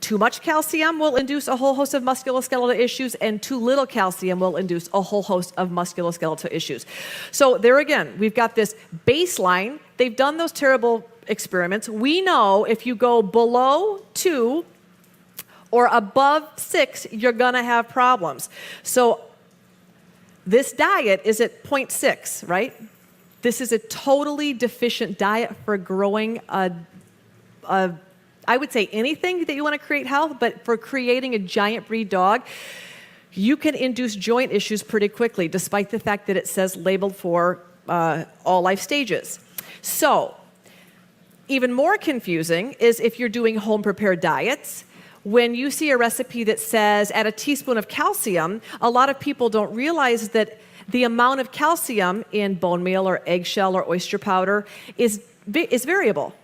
too much calcium will induce a whole host of musculoskeletal issues, and too little calcium will induce a whole host of musculoskeletal issues. So there again, we've got this baseline. They've done those terrible experiments. We know if you go below 2 or above 6, you're going to have problems. So this diet is at 0.6, right? This is a totally deficient diet for growing I would say anything that you want to create health, but for creating a giant breed dog, you can induce joint issues pretty quickly, despite the fact that it says labeled for all life stages. So, even more confusing is if you're doing home prepared diets. When you see a recipe that says add a teaspoon of calcium, a lot of people don't realize that the amount of calcium in bone meal or eggshell or oyster powder is variable.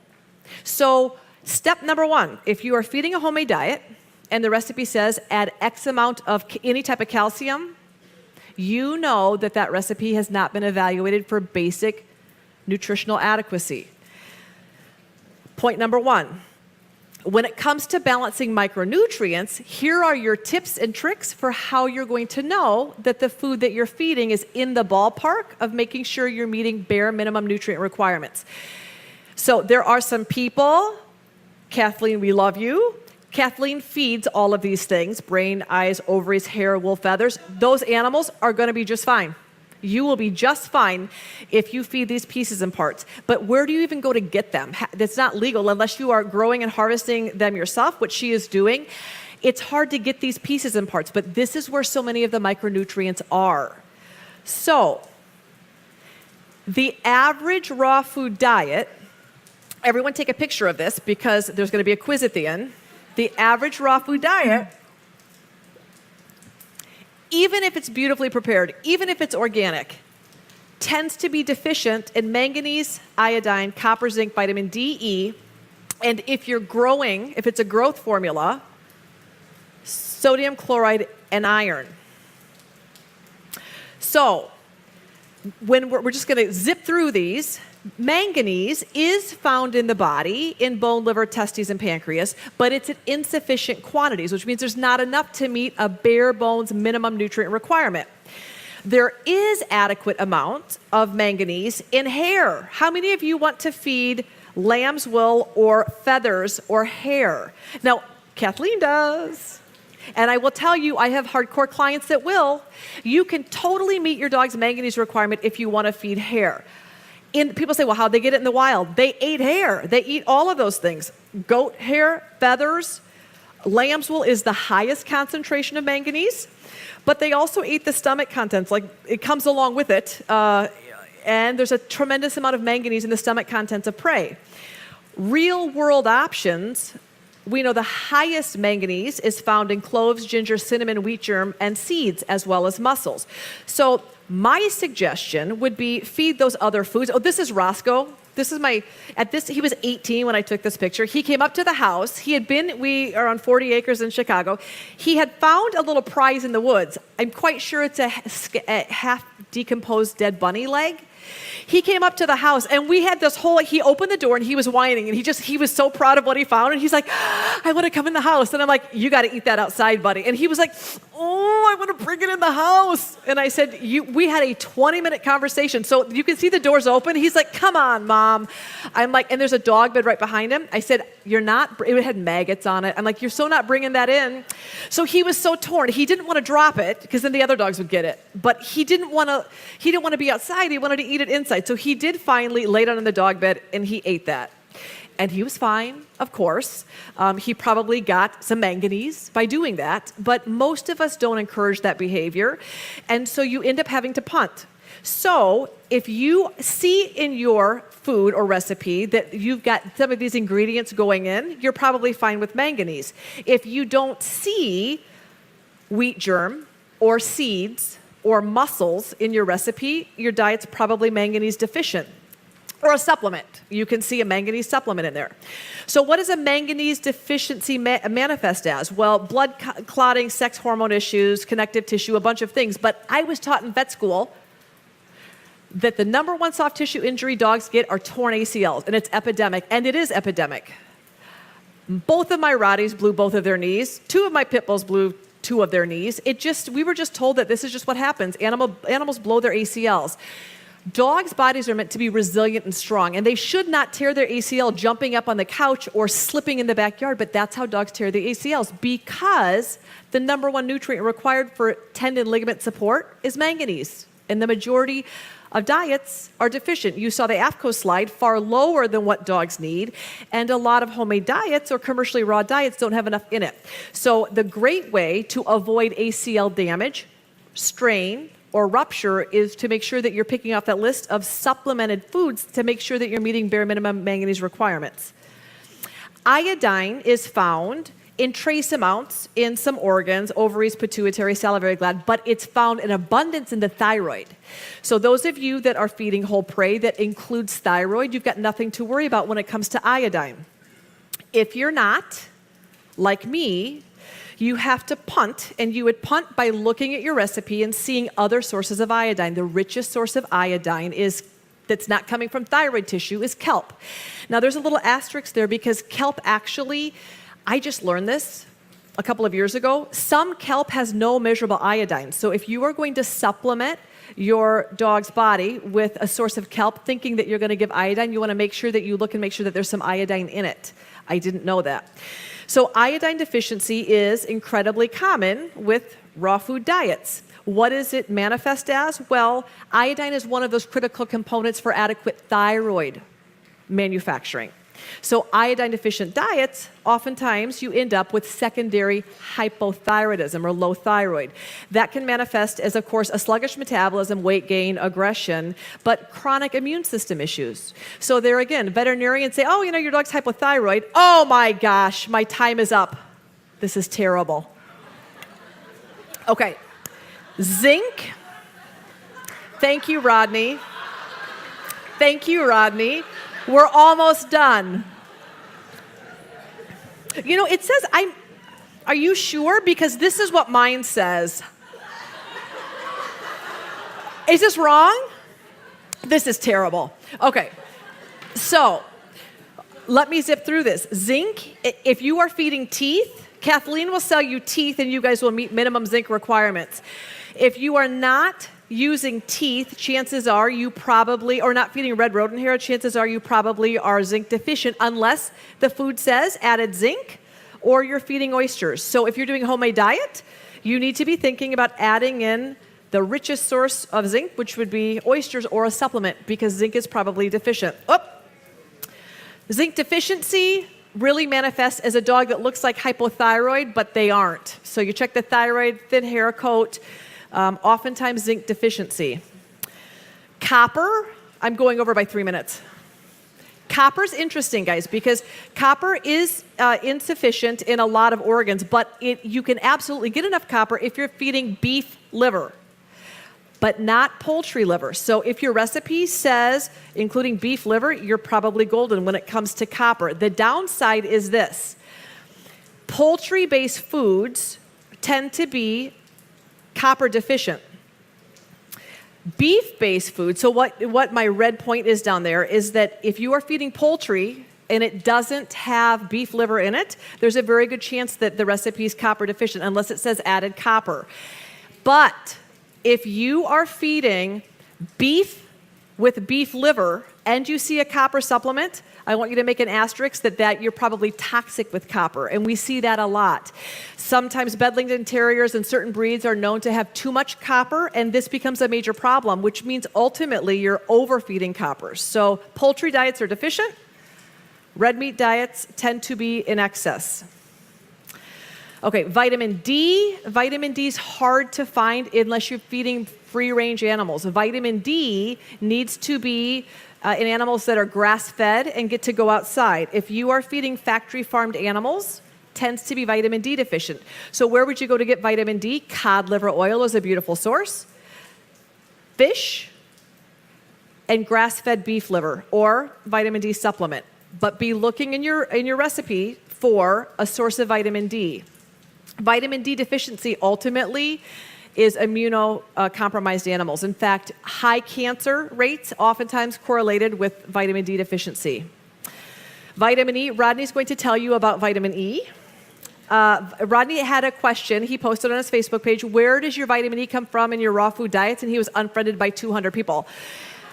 So, step number 1, if you are feeding a homemade diet and the recipe says add X amount of any type of calcium, you know that that recipe has not been evaluated for basic nutritional adequacy. Point number 1, when it comes to balancing micronutrients, here are your tips and tricks for how you're going to know that the food that you're feeding is in the ballpark of making sure you're meeting bare minimum nutrient requirements. So there are some people, Kathleen, we love you. Kathleen feeds all of these things, brain, eyes, ovaries, hair, wool, feathers. Those animals are going to be just fine. You will be just fine if you feed these pieces and parts. But where do you even go to get them? That's not legal unless you are growing and harvesting them yourself, which she is doing. It's hard to get these pieces and parts, but this is where so many of the micronutrients are. So, the average raw food diet, everyone take a picture of this because there's going to be a quiz at the end. The average raw food diet, even if it's beautifully prepared, even if it's organic, tends to be deficient in manganese, iodine, copper, zinc, vitamin D, E, and if you're growing, if it's a growth formula, sodium chloride and iron. So, when we're just going to zip through these, manganese is found in the body, in bone, liver, testes, and pancreas, but it's in insufficient quantities, which means there's not enough to meet a bare bones minimum nutrient requirement. There is adequate amount of manganese in hair. How many of you want to feed lamb's wool or feathers or hair? Now, Kathleen does. And I will tell you, I have hardcore clients that will. You can totally meet your dog's manganese requirement if you want to feed hair. People say, well, how'd they get it in the wild? They ate hair. They eat all of those things. Goat hair, feathers, lamb's wool is the highest concentration of manganese, but they also eat the stomach contents. Like, it comes along with it, and there's a tremendous amount of manganese in the stomach contents of prey. Real world options, we know the highest manganese is found in cloves, ginger, cinnamon, wheat germ, and seeds, as well as mussels. So my suggestion would be feed those other foods. Oh, this is Roscoe. This is he was 18 when I took this picture. He came up to the house. We are on 40 acres in Chicago. He had found a little prize in the woods. I'm quite sure it's a half decomposed dead bunny leg. He came up to the house and we had he opened the door and he was whining and he was so proud of what he found and he's like, I want to come in the house. And I'm like, you got to eat that outside, buddy. And he was like, oh. I want to bring it in the house. And I said, we had a 20-minute conversation. So you can see the doors open. He's like, come on, Mom. I'm like, and there's a dog bed right behind him. I said, it had maggots on it. I'm like, you're so not bringing that in. So he was so torn. He didn't want to drop it because then the other dogs would get it. But he didn't want to be outside. He wanted to eat it inside. So he did finally lay down in the dog bed and he ate that. And he was fine, of course. He probably got some manganese by doing that, but most of us don't encourage that behavior, and so you end up having to punt. So if you see in your food or recipe that you've got some of these ingredients going in, you're probably fine with manganese. If you don't see wheat germ or seeds or mussels in your recipe, your diet's probably manganese deficient. Or a supplement. You can see a manganese supplement in there. So what does a manganese deficiency manifest as? Well, blood clotting, sex hormone issues, connective tissue, a bunch of things. But I was taught in vet school that the number one soft tissue injury dogs get are torn ACLs, and it's epidemic, and it is epidemic. Both of my Rotties blew both of their knees. 2 of my pit bulls blew 2 of their knees. We were just told that this is just what happens. Animals blow their ACLs. Dogs' bodies are meant to be resilient and strong, and they should not tear their ACL jumping up on the couch or slipping in the backyard, but that's how dogs tear the ACLs because the number one nutrient required for tendon ligament support is manganese, and the majority of diets are deficient. You saw the AFCO slide, far lower than what dogs need, and a lot of homemade diets or commercially raw diets don't have enough in it. So the great way to avoid ACL damage, strain, or rupture is to make sure that you're picking off that list of supplemented foods to make sure that you're meeting bare minimum manganese requirements. Iodine is found in trace amounts in some organs, ovaries, pituitary, salivary gland, but it's found in abundance in the thyroid. So those of you that are feeding whole prey that includes thyroid, you've got nothing to worry about when it comes to iodine. If you're not, like me, you have to punt, and you would punt by looking at your recipe and seeing other sources of iodine. The richest source of iodine that's not coming from thyroid tissue is kelp. Now there's a little asterisk there because kelp actually, I just learned this a couple of years ago, some kelp has no measurable iodine. So if you are going to supplement your dog's body with a source of kelp thinking that you're going to give iodine, you want to make sure that you look and make sure that there's some iodine in it. I didn't know that. So iodine deficiency is incredibly common with raw food diets. What does it manifest as? Well, iodine is one of those critical components for adequate thyroid manufacturing. So iodine deficient diets, oftentimes you end up with secondary hypothyroidism or low thyroid. That can manifest as, of course, a sluggish metabolism, weight gain, aggression, but chronic immune system issues. So there again, veterinarians say, oh, your dog's hypothyroid. Oh my gosh, my time is up. This is terrible. Okay, zinc. Thank you, Rodney. Thank you, Rodney. We're almost done. It says, are you sure? Because this is what mine says. Is this wrong? This is terrible. Okay, so let me zip through this. Zinc, if you are feeding teeth, Kathleen will sell you teeth and you guys will meet minimum zinc requirements. If you are not using teeth, chances are you probably, or not feeding red rodent hair, chances are you probably are zinc deficient unless the food says added zinc or you're feeding oysters. So if you're doing a homemade diet, you need to be thinking about adding in the richest source of zinc, which would be oysters or a supplement because zinc is probably deficient. Zinc deficiency really manifests as a dog that looks like hypothyroid, but they aren't. So you check the thyroid, thin hair coat, oftentimes zinc deficiency. Copper, I'm going over by 3 minutes. Copper's interesting, guys, because copper is insufficient in a lot of organs, but you can absolutely get enough copper if you're feeding beef liver, but not poultry liver. So if your recipe says including beef liver, you're probably golden when it comes to copper. The downside is this. Poultry-based foods tend to be copper deficient. Beef-based food, so what my red point is down there is that if you are feeding poultry and it doesn't have beef liver in it, there's a very good chance that the recipe is copper deficient unless it says added copper. But if you are feeding beef with beef liver and you see a copper supplement, I want you to make an asterisk that you're probably toxic with copper, and we see that a lot. Sometimes Bedlington Terriers and certain breeds are known to have too much copper, and this becomes a major problem, which means ultimately you're overfeeding copper. So poultry diets are deficient. Red meat diets tend to be in excess. Okay, vitamin D. Vitamin D is hard to find unless you're feeding free-range animals. Vitamin D needs to be in animals that are grass-fed and get to go outside. If you are feeding factory-farmed animals, tends to be vitamin D deficient. So where would you go to get vitamin D? Cod liver oil is a beautiful source. Fish and grass-fed beef liver or vitamin D supplement. But be looking in your recipe for a source of vitamin D. Vitamin D deficiency ultimately is immunocompromised animals. In fact, high cancer rates oftentimes correlated with vitamin D deficiency. Vitamin E, Rodney's going to tell you about vitamin E. Rodney had a question. He posted on his Facebook page, where does your vitamin E come from in your raw food diets? And he was unfriended by 200 people.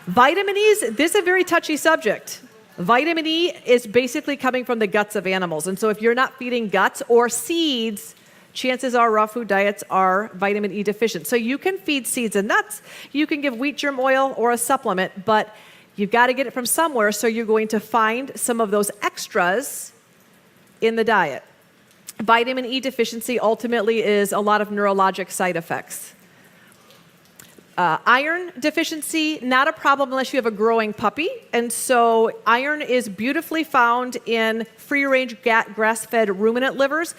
Vitamin E this is a very touchy subject. Vitamin E is basically coming from the guts of animals. And so if you're not feeding guts or seeds, chances are raw food diets are vitamin E deficient. So you can feed seeds and nuts, you can give wheat germ oil or a supplement, but you've got to get it from somewhere, so you're going to find some of those extras in the diet. Vitamin E deficiency ultimately is a lot of neurologic side effects. Iron deficiency, not a problem unless you have a growing puppy. And so iron is beautifully found in free-range grass-fed ruminant livers.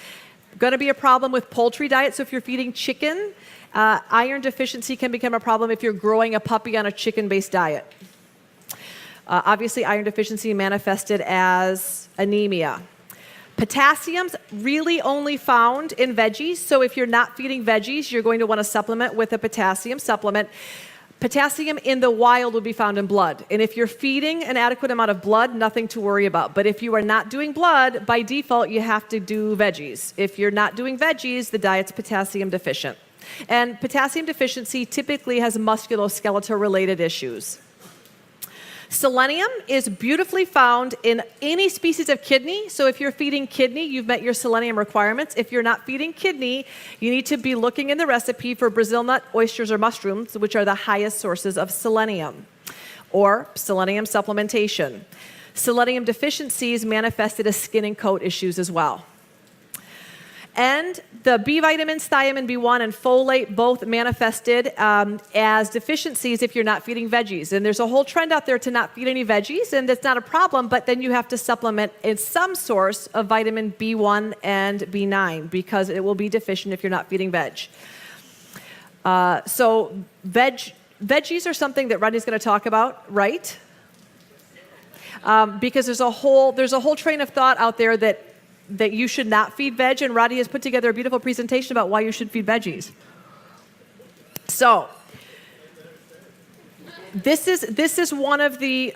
Going to be a problem with poultry diet. So if you're feeding chicken, iron deficiency can become a problem if you're growing a puppy on a chicken-based diet. Obviously, iron deficiency manifested as anemia. Potassium's really only found in veggies, so if you're not feeding veggies, you're going to want to supplement with a potassium supplement. Potassium in the wild will be found in blood, and if you're feeding an adequate amount of blood, nothing to worry about. But if you are not doing blood, by default, you have to do veggies. If you're not doing veggies, the diet's potassium deficient. And potassium deficiency typically has musculoskeletal-related issues. Selenium is beautifully found in any species of kidney. So if you're feeding kidney, you've met your selenium requirements. If you're not feeding kidney, you need to be looking in the recipe for Brazil nut, oysters, or mushrooms, which are the highest sources of selenium, or selenium supplementation. Selenium deficiencies manifested as skin and coat issues as well. And the B vitamins, thiamine B1 and folate, both manifested as deficiencies if you're not feeding veggies. And there's a whole trend out there to not feed any veggies, and that's not a problem, but then you have to supplement in some source of vitamin B1 and B9 because it will be deficient if you're not feeding veg. So veggies are something that Rodney's going to talk about, right? Because there's a whole train of thought out there that you should not feed veg, and Rodney has put together a beautiful presentation about why you should feed veggies. So, this is one of the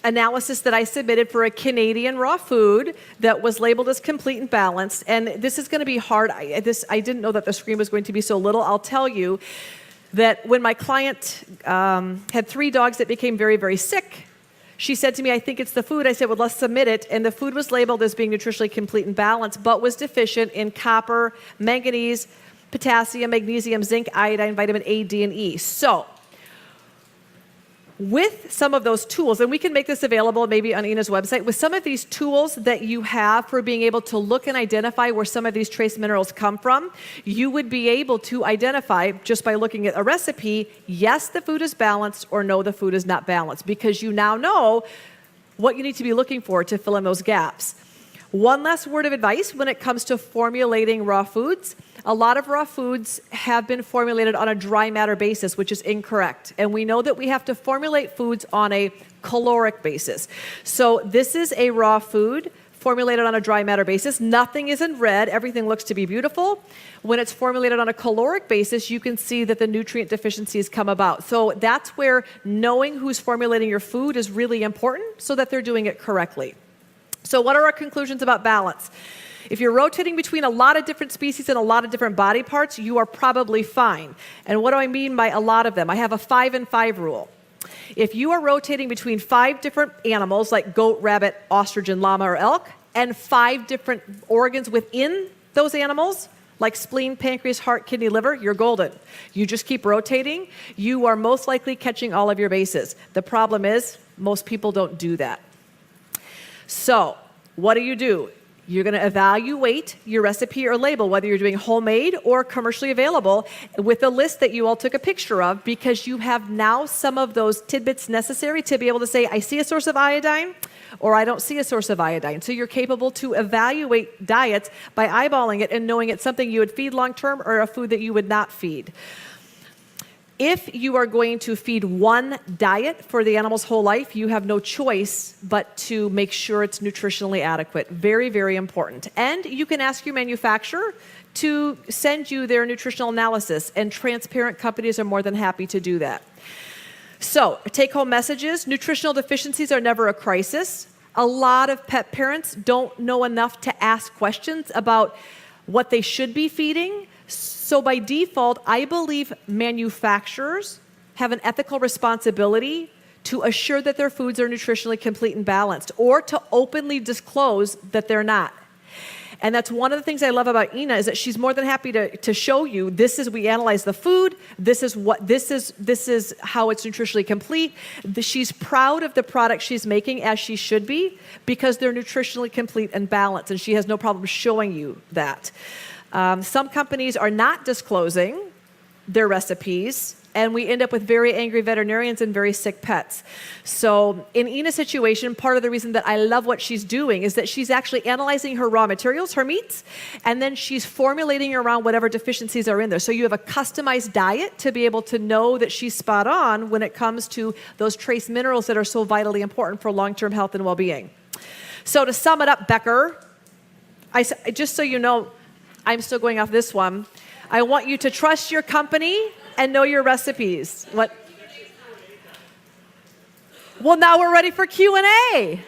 analysis that I submitted for a Canadian raw food that was labeled as complete and balanced, and this is going to be hard. I didn't know that the screen was going to be so little. I'll tell you that when my client had 3 dogs that became very, very sick, she said to me, I think it's the food. I said, well, let's submit it. And the food was labeled as being nutritionally complete and balanced, but was deficient in copper, manganese, potassium, magnesium, zinc, iodine, vitamin A, D, and E. So with some of those tools, and we can make this available maybe on Ina's website, with some of these tools that you have for being able to look and identify where some of these trace minerals come from, you would be able to identify just by looking at a recipe, yes, the food is balanced, or no, the food is not balanced, because you now know what you need to be looking for to fill in those gaps. One last word of advice when it comes to formulating raw foods. A lot of raw foods have been formulated on a dry matter basis, which is incorrect. And we know that we have to formulate foods on a caloric basis. So this is a raw food formulated on a dry matter basis. Nothing is in red. Everything looks to be beautiful. When it's formulated on a caloric basis, you can see that the nutrient deficiencies come about. So that's where knowing who's formulating your food is really important so that they're doing it correctly. So what are our conclusions about balance? If you're rotating between a lot of different species and a lot of different body parts, you are probably fine. And what do I mean by a lot of them? I have a 5 and 5 rule. If you are rotating between 5 different animals, like goat, rabbit, ostrich, and llama or elk, and 5 different organs within those animals, like spleen, pancreas, heart, kidney, liver, you're golden. You just keep rotating. You are most likely catching all of your bases. The problem is, most people don't do that. So, what do? You're going to evaluate your recipe or label, whether you're doing homemade or commercially available, with a list that you all took a picture of, because you have now some of those tidbits necessary to be able to say, I see a source of iodine, or I don't see a source of iodine. So you're capable to evaluate diets by eyeballing it and knowing it's something you would feed long-term or a food that you would not feed. If you are going to feed one diet for the animal's whole life, you have no choice but to make sure it's nutritionally adequate. Very, very important. And you can ask your manufacturer to send you their nutritional analysis, and transparent companies are more than happy to do that. So, take-home messages: nutritional deficiencies are never a crisis. A lot of pet parents don't know enough to ask questions about what they should be feeding. So by default, I believe manufacturers have an ethical responsibility to assure that their foods are nutritionally complete and balanced, or to openly disclose that they're not. And that's one of the things I love about Ina, is that she's more than happy to show you, we analyze the food, this is how it's nutritionally complete. She's proud of the product she's making, as she should be, because they're nutritionally complete and balanced, and she has no problem showing you that. Some companies are not disclosing their recipes, and we end up with very angry veterinarians and very sick pets. So in Ina's situation, part of the reason that I love what she's doing is that she's actually analyzing her raw materials, her meats, and then she's formulating around whatever deficiencies are in there. So you have a customized diet to be able to know that she's spot on when it comes to those trace minerals that are so vitally important for long-term health and well-being. So to sum it up, Becker, just so you know, I'm still going off this one. I want you to trust your company and know your recipes. What? Well, now we're ready for Q&A.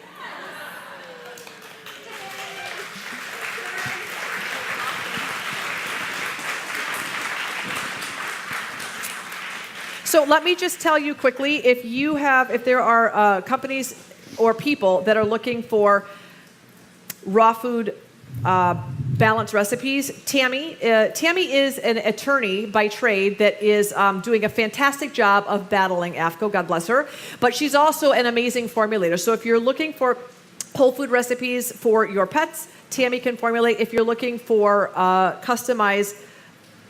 So let me just tell you quickly, if there are companies or people that are looking for raw food balanced recipes, Tammy is an attorney by trade that is doing a fantastic job of battling AFCO, God bless her, but she's also an amazing formulator. So if you're looking for whole food recipes for your pets, Tammy can formulate. If you're looking for customized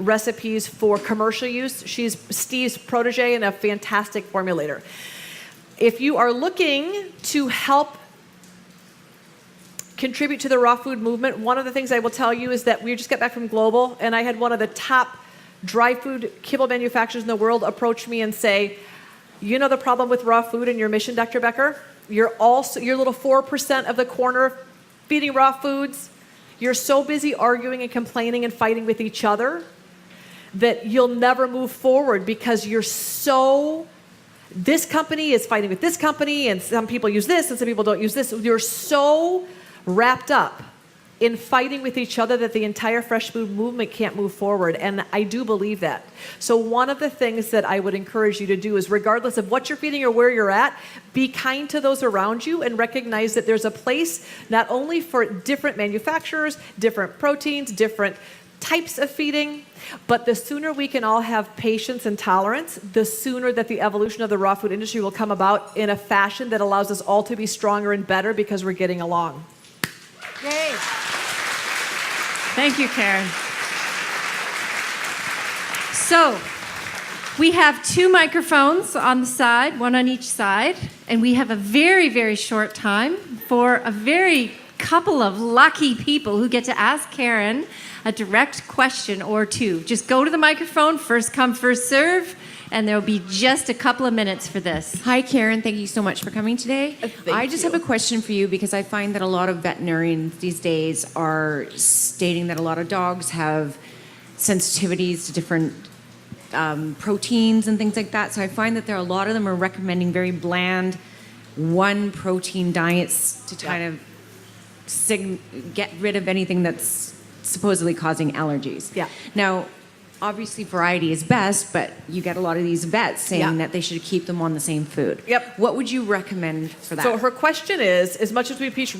recipes for commercial use, she's Steve's protege and a fantastic formulator. If you are looking to help contribute to the raw food movement, one of the things I will tell you is that we just got back from Global, and I had one of the top dry food kibble manufacturers in the world approach me and say, you know the problem with raw food and your mission, Dr. Becker? You're little 4% of the corner feeding raw foods. You're so busy arguing and complaining and fighting with each other that you'll never move forward, because this company is fighting with this company, and some people use this and some people don't use this. You're so wrapped up in fighting with each other that the entire fresh food movement can't move forward. And I do believe that. So one of the things that I would encourage you to do is, regardless of what you're feeding or where you're at, be kind to those around you and recognize that there's a place not only for different manufacturers, different proteins, different types of feeding, but the sooner we can all have patience and tolerance, the sooner that the evolution of the raw food industry will come about in a fashion that allows us all to be stronger and better because we're getting along. Yay. Thank you, Karen. So, we have 2 microphones on the side, one on each side, and we have a very, very short time for a very couple of lucky people who get to ask Karen a direct question or 2. Just go to the microphone, first come, first serve, and there will be just a couple of minutes for this. Hi, Karen. Thank you so much for coming today. I just have a question for you, because I find that a lot of veterinarians these days are stating that a lot of dogs have sensitivities to different proteins and things like that. So I find that a lot of them are recommending very bland, one protein diets to kind of get rid of anything that's supposedly causing allergies. Yeah. Now, obviously variety is best, but you get a lot of these vets saying that they should keep them on the same food. Yep. What would you recommend for that? So her question is, as much as we preach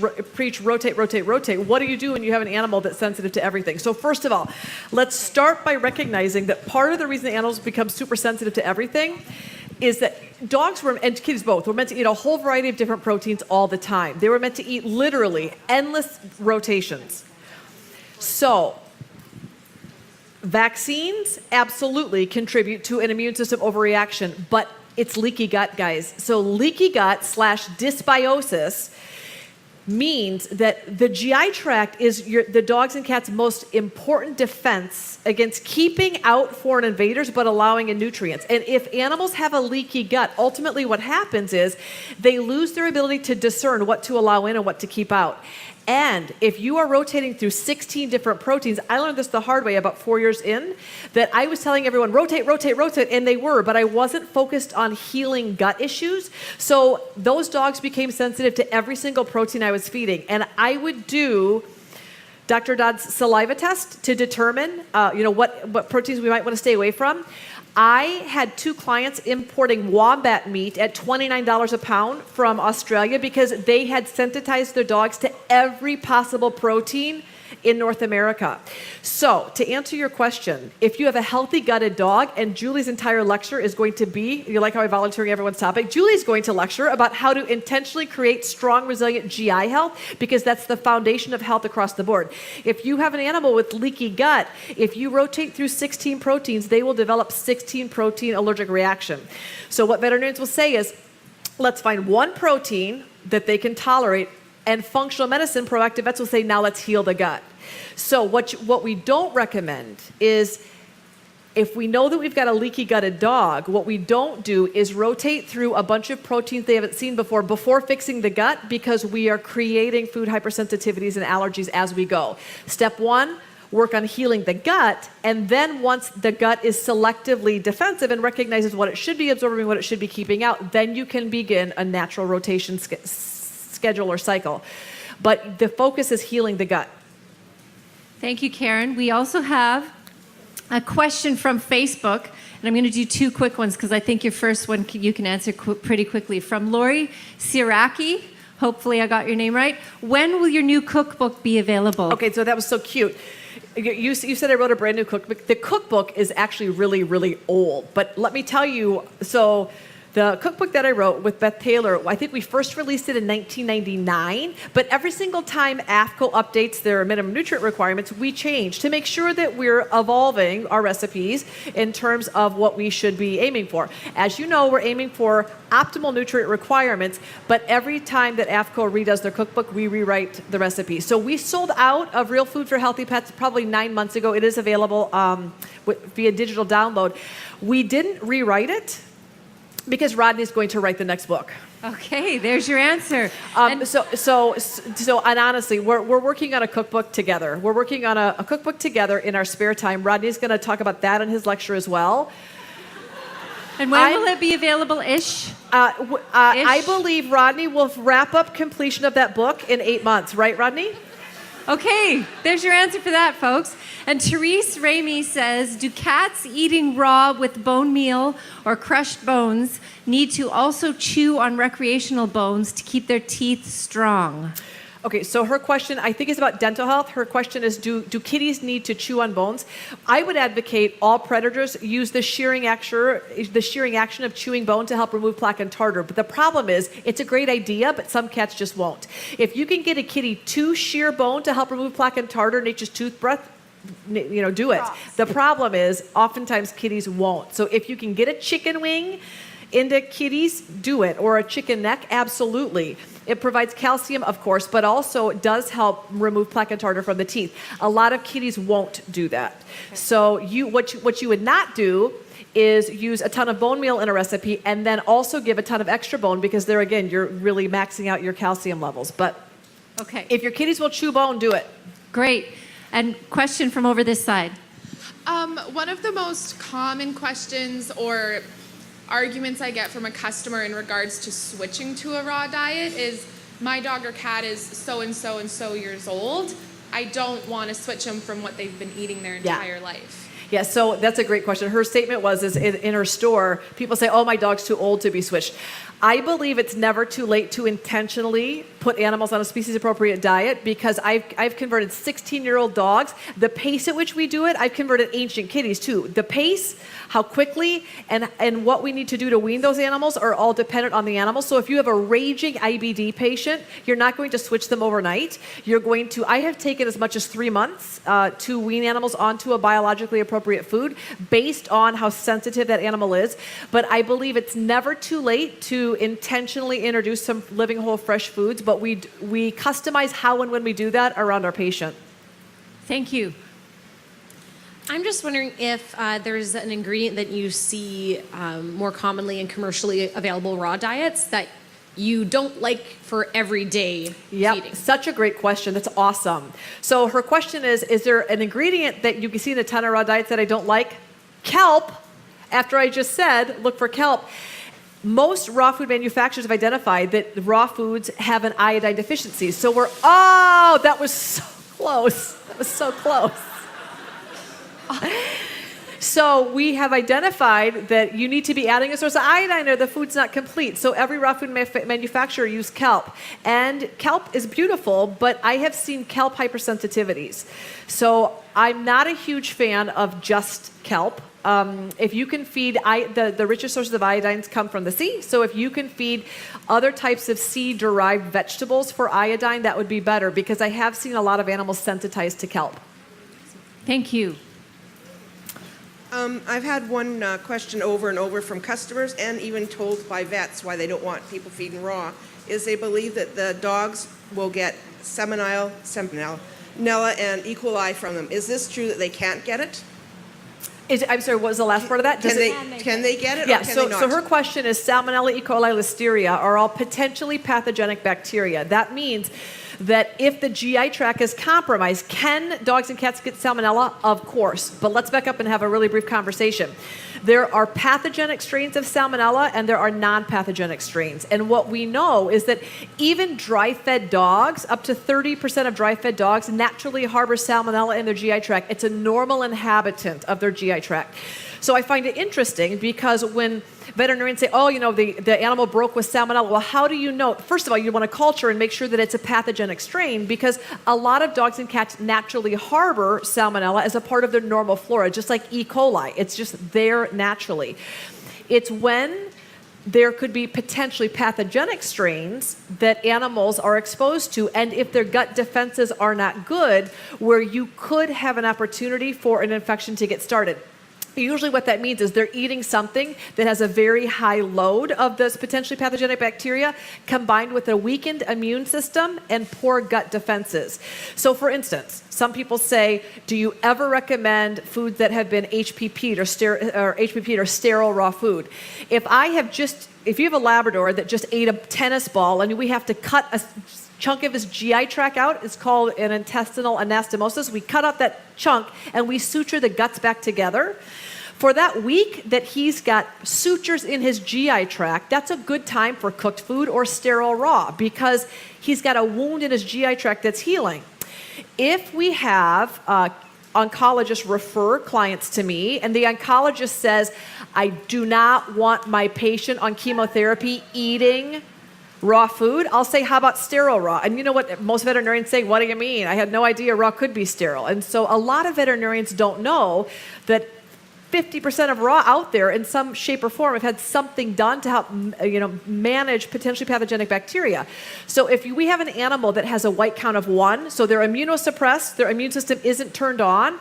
rotate, what do you do when you have an animal that's sensitive to everything? So first of all, let's start by recognizing that part of the reason animals become super sensitive to everything is that dogs and kids both were meant to eat a whole variety of different proteins all the time. They were meant to eat literally endless rotations. So vaccines absolutely contribute to an immune system overreaction, but it's leaky gut, guys. So leaky gut / dysbiosis means that the GI tract is the dogs and cats' most important defense against keeping out foreign invaders but allowing in nutrients. And if animals have a leaky gut, ultimately what happens is they lose their ability to discern what to allow in and what to keep out. And if you are rotating through 16 different proteins, I learned this the hard way about 4 years in, that I was telling everyone, rotate, and they were, but I wasn't focused on healing gut issues. So those dogs became sensitive to every single protein I was feeding. And I would do Dr. Dodd's saliva test to determine, what proteins we might want to stay away from. I had 2 clients importing wombat meat at $29 a pound from Australia because they had sensitized their dogs to every possible protein in North America. So, to answer your question, if you have a healthy gutted dog, and Julie's entire lecture is going to be, you like how I'm volunteering everyone's topic, Julie's going to lecture about how to intentionally create strong, resilient GI health, because that's the foundation of health across the board. If you have an animal with leaky gut, if you rotate through 16 proteins, they will develop 16 protein allergic reaction. So what veterinarians will say is, let's find one protein that they can tolerate. And functional medicine, proactive vets will say, now let's heal the gut. So what we don't recommend is, if we know that we've got a leaky gutted dog, what we don't do is rotate through a bunch of proteins they haven't seen before fixing the gut, because we are creating food hypersensitivities and allergies as we go. Step 1, work on healing the gut, and then once the gut is selectively defensive and recognizes what it should be absorbing, what it should be keeping out, then you can begin a natural rotation schedule or cycle. But the focus is healing the gut. Thank you, Karen. We also have a question from Facebook, and I'm going to do 2 quick ones because I think your first one you can answer pretty quickly. From Lori Siraki, hopefully I got your name right. When will your new cookbook be available? Okay, so that was so cute. You said I wrote a brand new cookbook. The cookbook is actually really, really old. But let me tell you, so the cookbook that I wrote with Beth Taylor, I think we first released it in 1999, but every single time AFCO updates their minimum nutrient requirements, we change to make sure that we're evolving our recipes in terms of what we should be aiming for. As you know, we're aiming for optimal nutrient requirements, but every time that AFCO redoes their cookbook, we rewrite the recipe. So we sold out of Real Food for Healthy Pets probably 9 months ago. It is available via digital download. We didn't rewrite it because Rodney's going to write the next book. Okay, there's your answer. So, and honestly, we're working on a cookbook together. We're working on a cookbook together in our spare time. Rodney's going to talk about that in his lecture as well. And when will it be available-ish? I believe Rodney will wrap up completion of that book in 8 months. Right, Rodney? Okay, there's your answer for that, folks. And Therese Ramey says, do cats eating raw with bone meal or crushed bones need to also chew on recreational bones to keep their teeth strong? Okay, so her question, I think, is about dental health. Her question is, do kitties need to chew on bones? I would advocate all predators use the shearing action of chewing bone to help remove plaque and tartar. But the problem is, it's a great idea, but some cats just won't. If you can get a kitty to shear bone to help remove plaque and tartar, nature's toothbrush, do it. The problem is, oftentimes kitties won't. So if you can get a chicken wing into kitties, do it. Or a chicken neck, absolutely. It provides calcium, of course, but also it does help remove plaque and tartar from the teeth. A lot of kitties won't do that. Okay. So what you would not do is use a ton of bone meal in a recipe and then also give a ton of extra bone, because there, again, you're really maxing out your calcium levels. But okay, if your kitties will chew bone, do it. Great. And question from over this side. One of the most common questions or arguments I get from a customer in regards to switching to a raw diet is, my dog or cat is so and so years old. I don't want to switch them from what they've been eating their entire life. Yeah, so that's a great question. Her statement was, is in her store, people say, oh, my dog's too old to be switched. I believe it's never too late to intentionally put animals on a species-appropriate diet because I've converted 16-year-old dogs. The pace at which we do it, I've converted ancient kitties too. The pace, how quickly, and what we need to do to wean those animals are all dependent on the animal. So if you have a raging IBD patient, you're not going to switch them overnight. You're going to, I have taken as much as 3 months to wean animals onto a biologically appropriate food based on how sensitive that animal is. But I believe it's never too late to intentionally introduce some living whole fresh foods, but we customize how and when we do that around our patient. Thank you. I'm just wondering if there's an ingredient that you see more commonly in commercially available raw diets that you don't like for everyday feeding. Such a great question. That's awesome. So her question is there an ingredient that you can see in a ton of raw diets that I don't like? Kelp. After I just said, look for kelp. Most raw food manufacturers have identified that raw foods have an iodine deficiency. So that was so close. That was so close. So we have identified that you need to be adding a source of iodine or the food's not complete. So every raw food manufacturer uses kelp. And kelp is beautiful, but I have seen kelp hypersensitivities. So I'm not a huge fan of just kelp. If you can feed, the richest sources of iodines come from the sea. So if you can feed other types of sea-derived vegetables for iodine, that would be better because I have seen a lot of animals sensitized to kelp. Thank you. I've had one question over and over from customers and even told by vets why they don't want people feeding raw, is they believe that the dogs will get salmonella, and E. coli from them. Is this true that they can't get it? I'm sorry, what was the last part of that? Can they get it or Yeah, can so, they not? so her question is Salmonella, E. coli, Listeria are all potentially pathogenic bacteria. That means that if the GI tract is compromised, can dogs and cats get salmonella? Of course. But let's back up and have a really brief conversation. There are pathogenic strains of salmonella and there are non-pathogenic strains. And what we know is that even dry-fed dogs, up to 30% of dry-fed dogs naturally harbor salmonella in their GI tract. It's a normal inhabitant of their GI tract. So I find it interesting because when veterinarians say, oh, the animal broke with salmonella, well, how do you know? First of all, you want to culture and make sure that it's a pathogenic strain because a lot of dogs and cats naturally harbor salmonella as a part of their normal flora, just like E. coli. It's just there naturally. It's when there could be potentially pathogenic strains that animals are exposed to, and if their gut defenses are not good, where you could have an opportunity for an infection to get started. Usually what that means is they're eating something that has a very high load of this potentially pathogenic bacteria combined with a weakened immune system and poor gut defenses. So for instance, some people say, do you ever recommend foods that have been HPP'd or sterile raw food? If you have a Labrador that just ate a tennis ball and we have to cut a chunk of his GI tract out, it's called an intestinal anastomosis. We cut out that chunk and we suture the guts back together. For that week that he's got sutures in his GI tract, that's a good time for cooked food or sterile raw because he's got a wound in his GI tract that's healing. If we have oncologists refer clients to me and the oncologist says, I do not want my patient on chemotherapy eating raw food, I'll say, how about sterile raw? And you know what most veterinarians say, what do you mean? I had no idea raw could be sterile. And so a lot of veterinarians don't know that 50% of raw out there in some shape or form have had something done to help manage potentially pathogenic bacteria. So if we have an animal that has a white count of 1, so they're immunosuppressed, their immune system isn't turned on,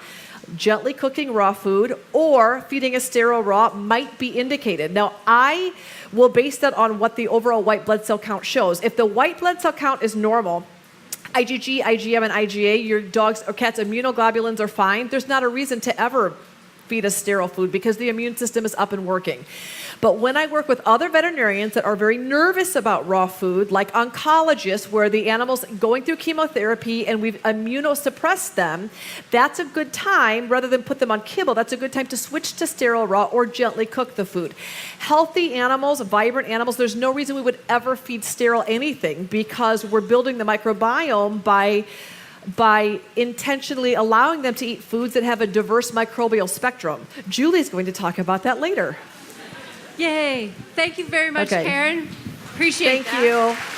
gently cooking raw food or feeding a sterile raw might be indicated. Now, I will base that on what the overall white blood cell count shows. If the white blood cell count is normal, IgG, IgM, and IgA, your dog's or cat's immunoglobulins are fine, there's not a reason to ever feed a sterile food because the immune system is up and working. But when I work with other veterinarians that are very nervous about raw food, like oncologists, where the animal's going through chemotherapy and we've immunosuppressed them, that's a good time, rather than put them on kibble, that's a good time to switch to sterile raw or gently cook the food. Healthy animals, vibrant animals, there's no reason we would ever feed sterile anything because we're building the microbiome by intentionally allowing them to eat foods that have a diverse microbial spectrum. Julie's going to talk about that later. Yay. Thank you very much, Okay. Karen. Appreciate Thank that. you.